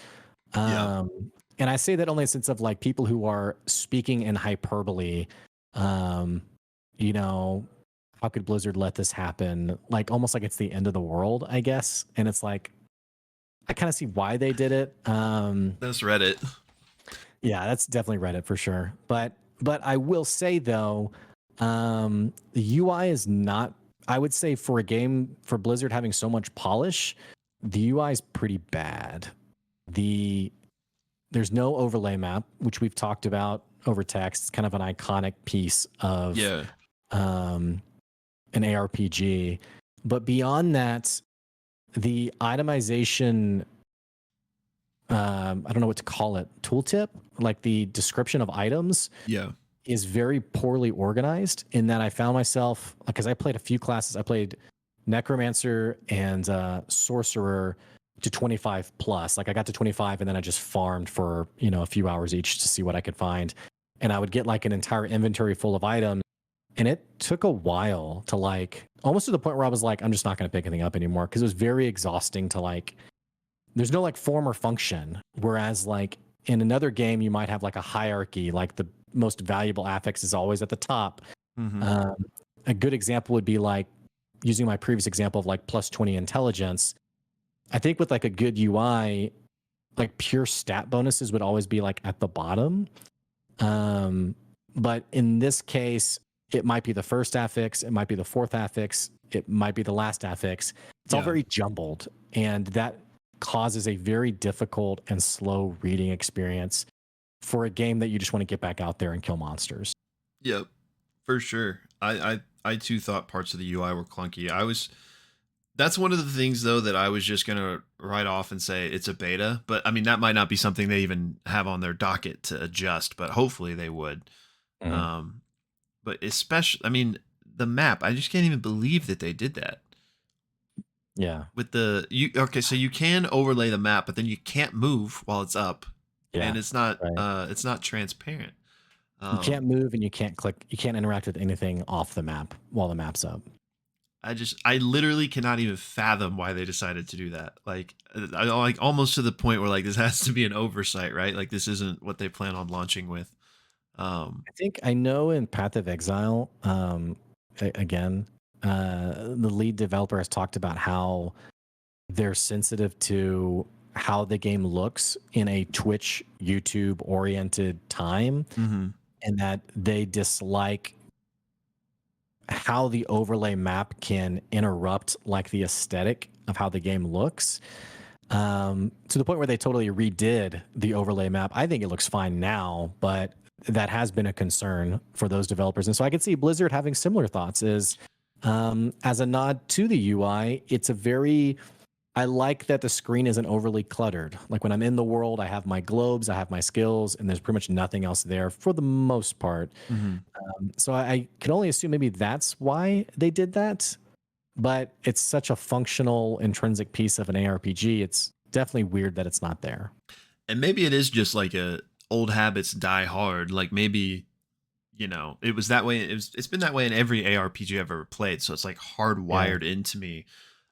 Yeah. Um, and I say that only in the sense of like people who are speaking in hyperbole. Um, you know, how could Blizzard let this happen? Like almost like it's the end of the world, I guess. And it's like I kind of see why they did it. That's Reddit. Yeah, that's definitely Reddit for sure. But I will say though, the UI is not. I would say for a game for Blizzard having so much polish, the UI is pretty bad. The There's no overlay map, which we've talked about over text. It's kind of an iconic piece of Yeah. um, an ARPG. But beyond that, the itemization, I don't know what to call it, tooltip, like the description of items, Yeah. is very poorly organized. In that I found myself, because I played a few classes, I played Necromancer and Sorcerer to 25 plus. Like I got to 25 and then I just farmed for, a few hours each to see what I could find. And I would get like an entire inventory full of items. And it took a while to like almost to the point where I was like, I'm just not going to pick anything up anymore because it was very exhausting to like, there's no like form or function. Whereas like in another game, you might have like a hierarchy, like the most valuable affix is always at the top. Mm-hmm. Um, a good example would be like using my previous example of like plus 20 intelligence. I think with like a good UI, like pure stat bonuses would always be like at the bottom. Um, but in this case, it might be the first affix, it might be the fourth affix, it might be the last affix. It's all Yeah. very jumbled, and that causes a very difficult and slow reading experience for a game that you just want to get back out there and kill monsters. Yep. For sure. I too thought parts of the UI were clunky. That's one of the things though that I was just gonna write off and say it's a beta, but I mean that might not be something they even have on their docket to adjust, but hopefully they would. Mhm. Um, but especially, I mean, the map. I just can't even believe that they did that Yeah, with the you. Okay, so you can overlay the map, but then you can't move while it's up, and yeah, right. it's not transparent. You can't Um, move and you can't click. You can't interact with anything off the map while the map's up. I literally cannot even fathom why they decided to do that. Like, I like almost to the point where like this has to be an oversight, right? Like this isn't what they plan on launching with. Um, I think I know in Path of Exile, again, the lead developer has talked about how they're sensitive to how the game looks in a Twitch, YouTube oriented time, mhm. and that they dislike how the overlay map can interrupt like the aesthetic of how the game looks, to the point where they totally redid the overlay map. I think it looks fine now, but that has been a concern for those developers. And so I could see Blizzard having similar thoughts is, as a nod to the UI, it's a very, I like that the screen isn't overly cluttered. Like when I'm in the world, I have my globes, I have my skills, and there's pretty much nothing else there for the most part. Mhm. So I can only assume maybe that's why they did that. But it's such a functional, intrinsic piece of an ARPG. It's definitely weird that it's not there. And maybe it is just like a old habits die hard. Like maybe it was that way. It's been that way in every ARPG I've ever played. So it's like Yeah. hardwired into me.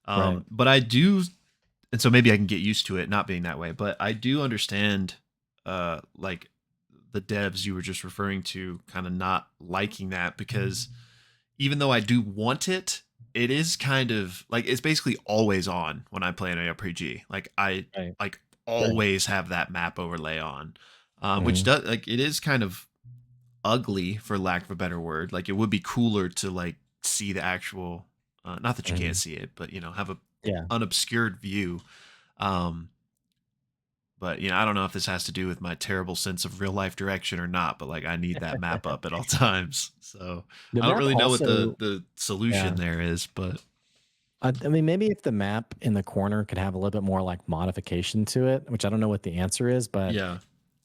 Right. But I do, and so maybe I can get used to it not being that way. But I do understand, like the devs you were just referring to, kind of not liking that because even though I do want it, it is kind of like it's basically always on when I play an RPG. Like I Right. like Right. always have that map overlay on, which Hmm. does like it is kind of ugly for lack of a better word. Like it would be cooler to like see the actual, not that you can't Hmm. see it, but have a Yeah. unobscured view. Um, but I don't know if this has to do with my terrible sense of real life direction or not, but like I need that map up at all times. So The I don't map really know what also, the solution yeah. there is, but I mean, maybe if the map in the corner could have a little bit more like modification to it, which I don't know what the answer is, but yeah.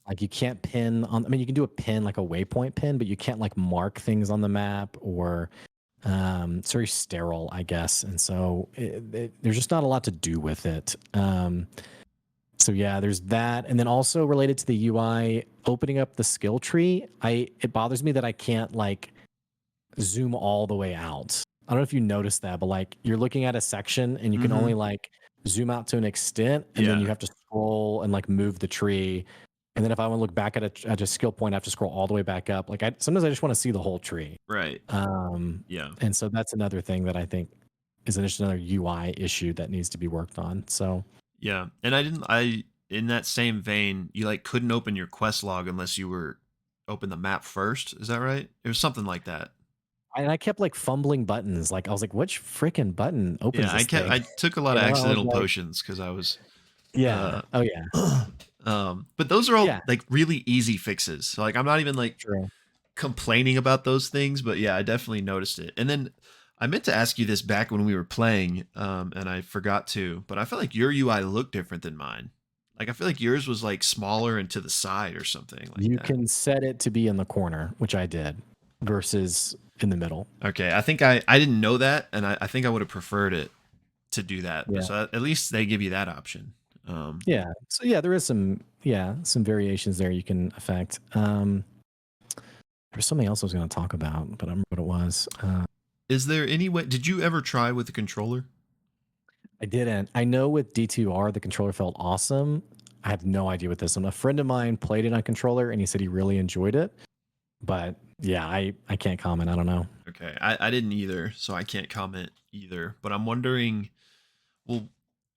like you can't pin on, I mean, you can do a pin, like a waypoint pin, but you can't like mark things on the map or It's very sterile, I guess, and so there's just not a lot to do with it. So yeah, there's that, and then also related to the UI, opening up the skill tree, it bothers me that I can't like zoom all the way out. I don't know if you noticed that, but like you're looking at a section and you can Mm-hmm. only like zoom out to an extent, and then you Yeah. have to scroll and like move the tree. And then if I want to look back at a skill point, I have to scroll all the way back up. Like sometimes I just want to see the whole tree. Right. Um, Yeah. and so that's another thing that I think is just another UI issue that needs to be worked on. So Yeah. And I didn't. I in that same vein, you like couldn't open your quest log unless you were open the map first. Is that right? It was something like that. and I kept like fumbling buttons. Like I was like, which freaking button opens Yeah. I this kept. thing? I took a lot You of know, I was accidental like, potions because I was. yeah, Uh, oh yeah, but those are all yeah, like really easy fixes. So like I'm not even like true. complaining about those things, but yeah, I definitely noticed it. And then I meant to ask you this back when we were playing, and I forgot to, but I felt like your UI looked different than mine. Like I feel like yours was like smaller and to the side or something like You that. can set it to be in the corner, which I did, versus in the middle. Okay, I think I didn't know that, and I think I would have preferred it to do that. But Yeah. so at least they give you that option. Yeah. So yeah, there is some variations there you can affect. There's something else I was going to talk about, but I don't remember what it was. Is there any way? Did you ever try with the controller? I didn't. I know with D2R the controller felt awesome. I have no idea with this one. A friend of mine played it on controller and he said he really enjoyed it. But yeah, I can't comment. I don't know. Okay, I didn't either, so I can't comment either. But I'm wondering, well,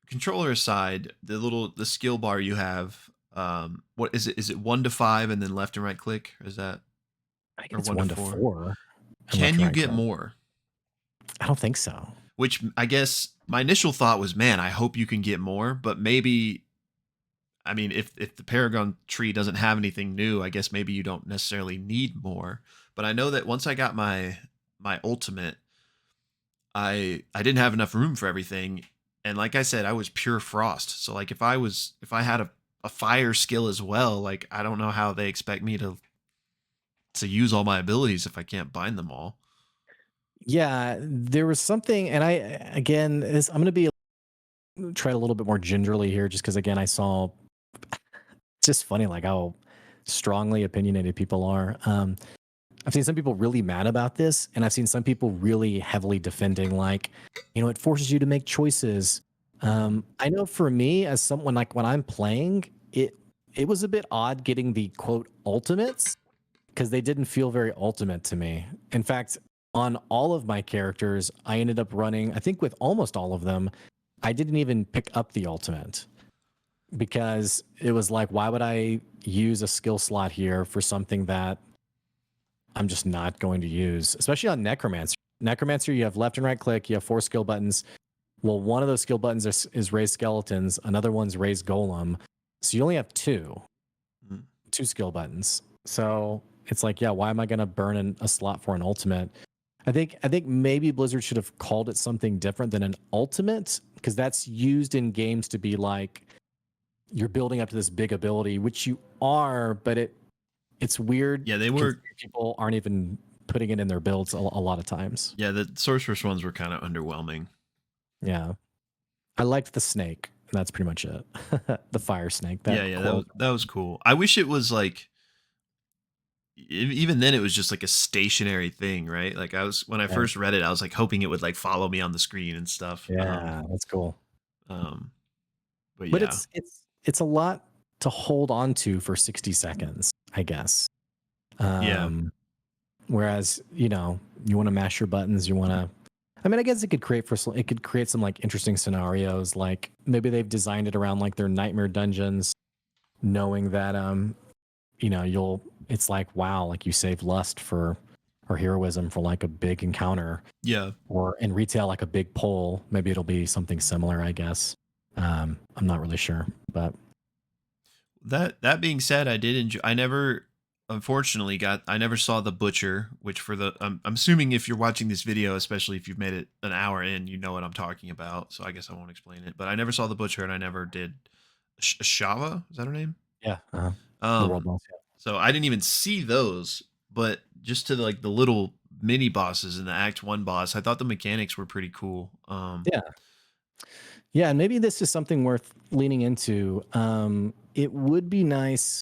controller aside, the skill bar you have, what is it? Is it 1 to 5 and then left and right click? Is that I think or it's one to one to four? four and left Can and you right get click. more? I don't think so. Which I guess my initial thought was, man, I hope you can get more, but maybe I mean, if the Paragon tree doesn't have anything new, I guess maybe you don't necessarily need more. But I know that once I got my ultimate, I didn't have enough room for everything, and like I said, I was pure frost. So like if I had a fire skill as well, like I don't know how they expect me to use all my abilities if I can't bind them all. Yeah, there was something, and I again, I'm going to be try a little bit more gingerly here, just because again, I saw. It's just funny, like how strongly opinionated people are. I've seen some people really mad about this, and I've seen some people really heavily defending, like, it forces you to make choices. I know for me, as someone like when I'm playing, it was a bit odd getting the quote ultimates because they didn't feel very ultimate to me. In fact, on all of my characters, I ended up running, I think with almost all of them, I didn't even pick up the ultimate because it was like, why would I use a skill slot here for something that I'm just not going to use, especially on Necromancer. Necromancer, you have left and right click, you have 4 skill buttons. Well, one of those skill buttons is raise skeletons, another one's raise golem. So you only have Mm. two skill buttons. So it's like, yeah, why am I going to burn a slot for an ultimate? I think maybe Blizzard should have called it something different than an ultimate, because that's used in games to be like you're building up to this big ability, which you are, but it's weird Yeah, they were. considering people aren't even putting it in their builds a lot of times. Yeah, the sorceress ones were kind of underwhelming. Yeah, I liked the snake. That's pretty much it. The fire snake. Yeah, That yeah, core. that was cool. I wish it was like even then it was just like a stationary thing, right? Like I was when I Right. first read it, I was like hoping it would like follow me on the screen and stuff. Yeah, that's cool. Um, but But yeah, it's a lot to hold on to for 60 seconds, I guess. yeah, Whereas you want to mash your buttons, you want to. I mean, I guess it could create some like interesting scenarios. Like maybe they've designed it around like their nightmare dungeons, knowing that you'll. It's like wow, like you save lust for or heroism for like a big encounter, yeah. or in retail like a big pull. Maybe it'll be something similar. I guess. I'm not really sure, but That being said, I did enjoy. I never, unfortunately, got. I never saw the butcher. Which for the, I'm assuming if you're watching this video, especially if you've made it an hour in, you know what I'm talking about. So I guess I won't explain it. But I never saw the butcher, and I never did. Shava, is that her name? yeah, the world Um, boss. so I didn't even see those, but just to like the little mini bosses and the Act One boss. I thought the mechanics were pretty cool. Yeah. Yeah, and maybe this is something worth leaning into. It would be nice.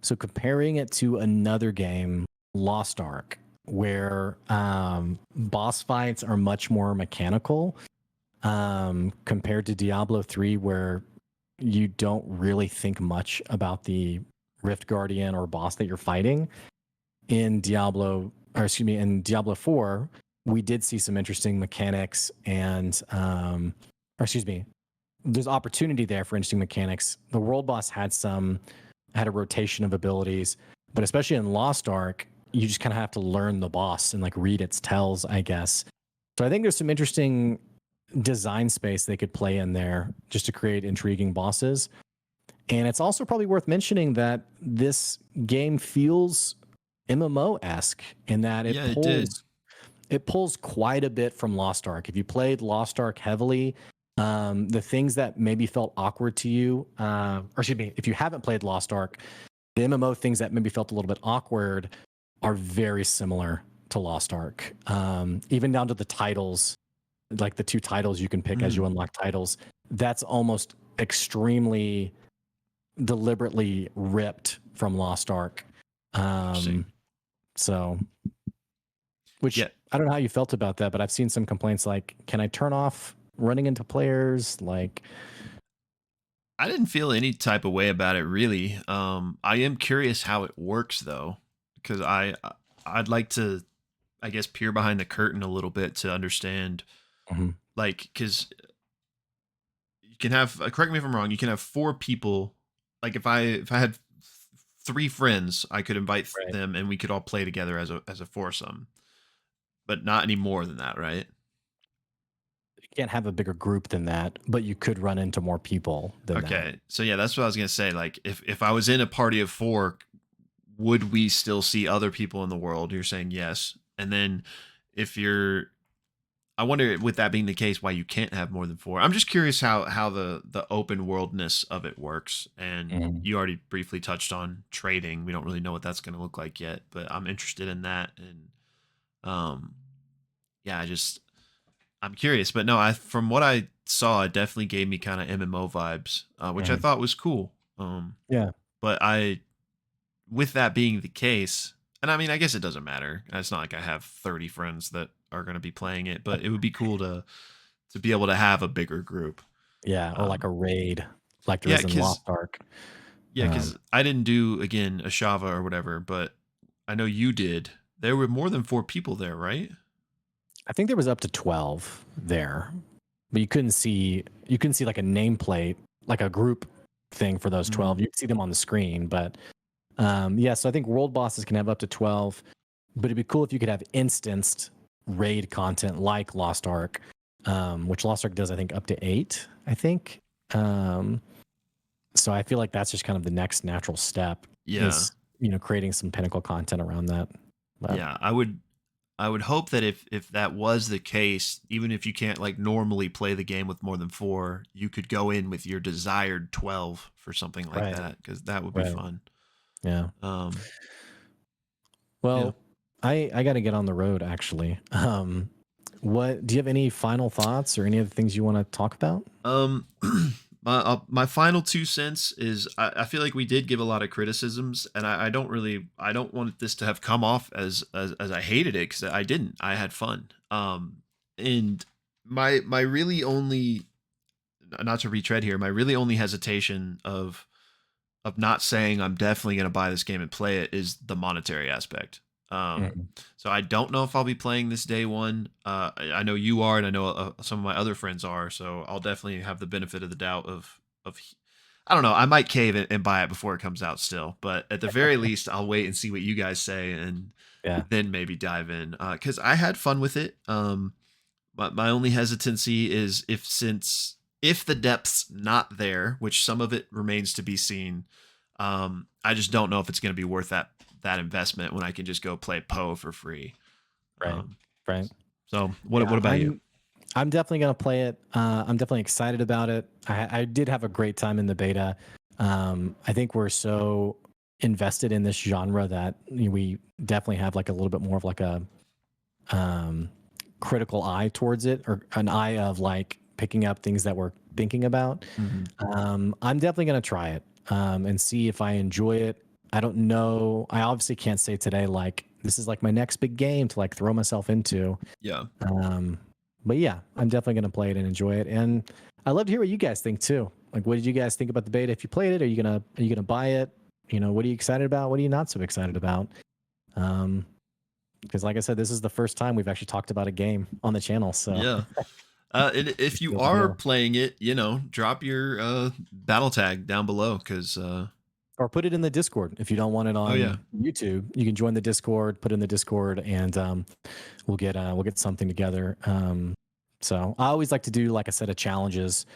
So comparing it to another game, Lost Ark, where boss fights are much more mechanical, compared to Diablo 3, where you don't really think much about the Rift Guardian or boss that you're fighting. In Diablo 4, we did see some interesting mechanics and, or excuse me, there's opportunity there for interesting mechanics. The world boss had a rotation of abilities, but especially in Lost Ark, you just kind of have to learn the boss and like read its tells, I guess. So I think there's some interesting design space they could play in there just to create intriguing bosses. And it's also probably worth mentioning that this game feels MMO-esque in that Yeah, it did. it pulls quite a bit from Lost Ark. If you played Lost Ark heavily, the things that maybe felt awkward to you, or excuse me, if you haven't played Lost Ark, the MMO things that maybe felt a little bit awkward are very similar to Lost Ark. Even down to the titles, like the two titles you can pick as you Mm, unlock titles, that's almost extremely deliberately ripped from Lost Ark. interesting. So, which Yeah, I don't know how you felt about that, but I've seen some complaints like, can I turn off running into players? Like, I didn't feel any type of way about it really. I am curious how it works though, because I'd like to, I guess, peer behind the curtain a little bit to understand, mhm, like, because you can have, correct me if I'm wrong, you can have four people. Like if I had three friends, I could invite right. them and we could all play together as a foursome, but not any more than that, right? You can't have a bigger group than that, but you could run into more people than that. Okay, so yeah, that's what I was gonna say. Like, if I was in a party of four, would we still see other people in the world? You're saying yes, and then if you're, I wonder, with that being the case, why you can't have more than four. I'm just curious how the open worldness of it works. And Mhm. you already briefly touched on trading. We don't really know what that's going to look like yet, but I'm interested in that. And um, yeah, I'm curious. But no, I from what I saw, it definitely gave me kind of MMO vibes, which I Mhm. thought was cool. Yeah, But with that being the case, and I mean, I guess it doesn't matter. It's not like I have 30 friends that are going to be playing it, but it would be cool to be able to have a bigger group. yeah, or like Um, a raid, like there yeah, is in Lost because Ark. yeah, Um, because I didn't do again a Shava or whatever, but I know you did. There were more than four people there, right? I think there was up to 12 there, but you couldn't see like a nameplate, like a group thing for those 12. Mm, You could see them on the screen, but yeah. So I think world bosses can have up to 12, but it'd be cool if you could have instanced raid content like Lost Ark, which Lost Ark does, I think, up to 8. I think. Um, so I feel like that's just kind of the next natural step yeah, is creating some pinnacle content around that. But yeah. I would hope that if that was the case, even if you can't like normally play the game with more than four, you could go in with your desired 12 for something like right, that, because that would be right, fun. yeah. Um, yeah. Well, I got to get on the road actually. What do you have any final thoughts or any other things you want to talk about? Um, my final 2 cents is I feel like we did give a lot of criticisms, and I don't want this to have come off as I hated it, because I didn't. I had fun. And my really only, not to retread here, my really only hesitation of not saying I'm definitely going to buy this game and play it is the monetary aspect. Um, Mhm. so I don't know if I'll be playing this day one. I know you are, and I know some of my other friends are. So I'll definitely have the benefit of the doubt of I don't know. I might cave and buy it before it comes out still, but at the very least, I'll wait and see what you guys say, and Yeah, then maybe dive in. Because I had fun with it. My only hesitancy is if the depth's not there, which some of it remains to be seen. I just don't know if it's going to be worth that investment when I can just go play Poe for free. right, Um, right. so what Yeah, about you? I'm definitely gonna play it. I'm definitely excited about it. I did have a great time in the beta. I think we're so invested in this genre that we definitely have like a little bit more of like a um, critical eye towards it, or an eye of like picking up things that we're thinking about. Mhm. I'm definitely going to try it and see if I enjoy it. I don't know. I obviously can't say today, like, this is like my next big game to like throw myself into. Yeah. Um, but yeah, I'm definitely going to play it and enjoy it. And I'd love to hear what you guys think too. Like, what did you guys think about the beta? If you played it, are you gonna buy it? You know, what are you excited about? What are you not so excited about? Um, because like I said, this is the first time we've actually talked about a game on the channel. So Yeah. And if you seal the are deal. playing it, drop your battle tag down below because Or put it in the Discord if you don't want it oh yeah. on YouTube. You can join the Discord, put it in the Discord, and we'll get something together. So I always like to do like a set of challenges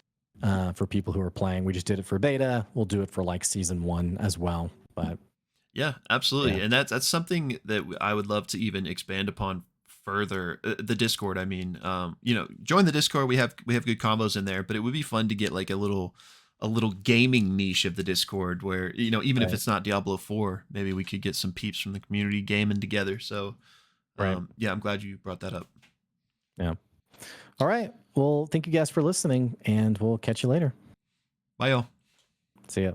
for people who are playing. We just did it for beta. We'll do it for like season 1 as well. But Yeah, yeah, absolutely. And that's something that I would love to even expand upon further. The Discord, I mean, join the Discord. We have good combos in there, but it would be fun to get like a little gaming niche of the Discord where, even if right, it's not Diablo 4, maybe we could get some peeps from the community gaming together. So, right, yeah, I'm glad you brought that up. yeah. All right. Well, thank you guys for listening, and we'll catch you later. Bye y'all. See ya.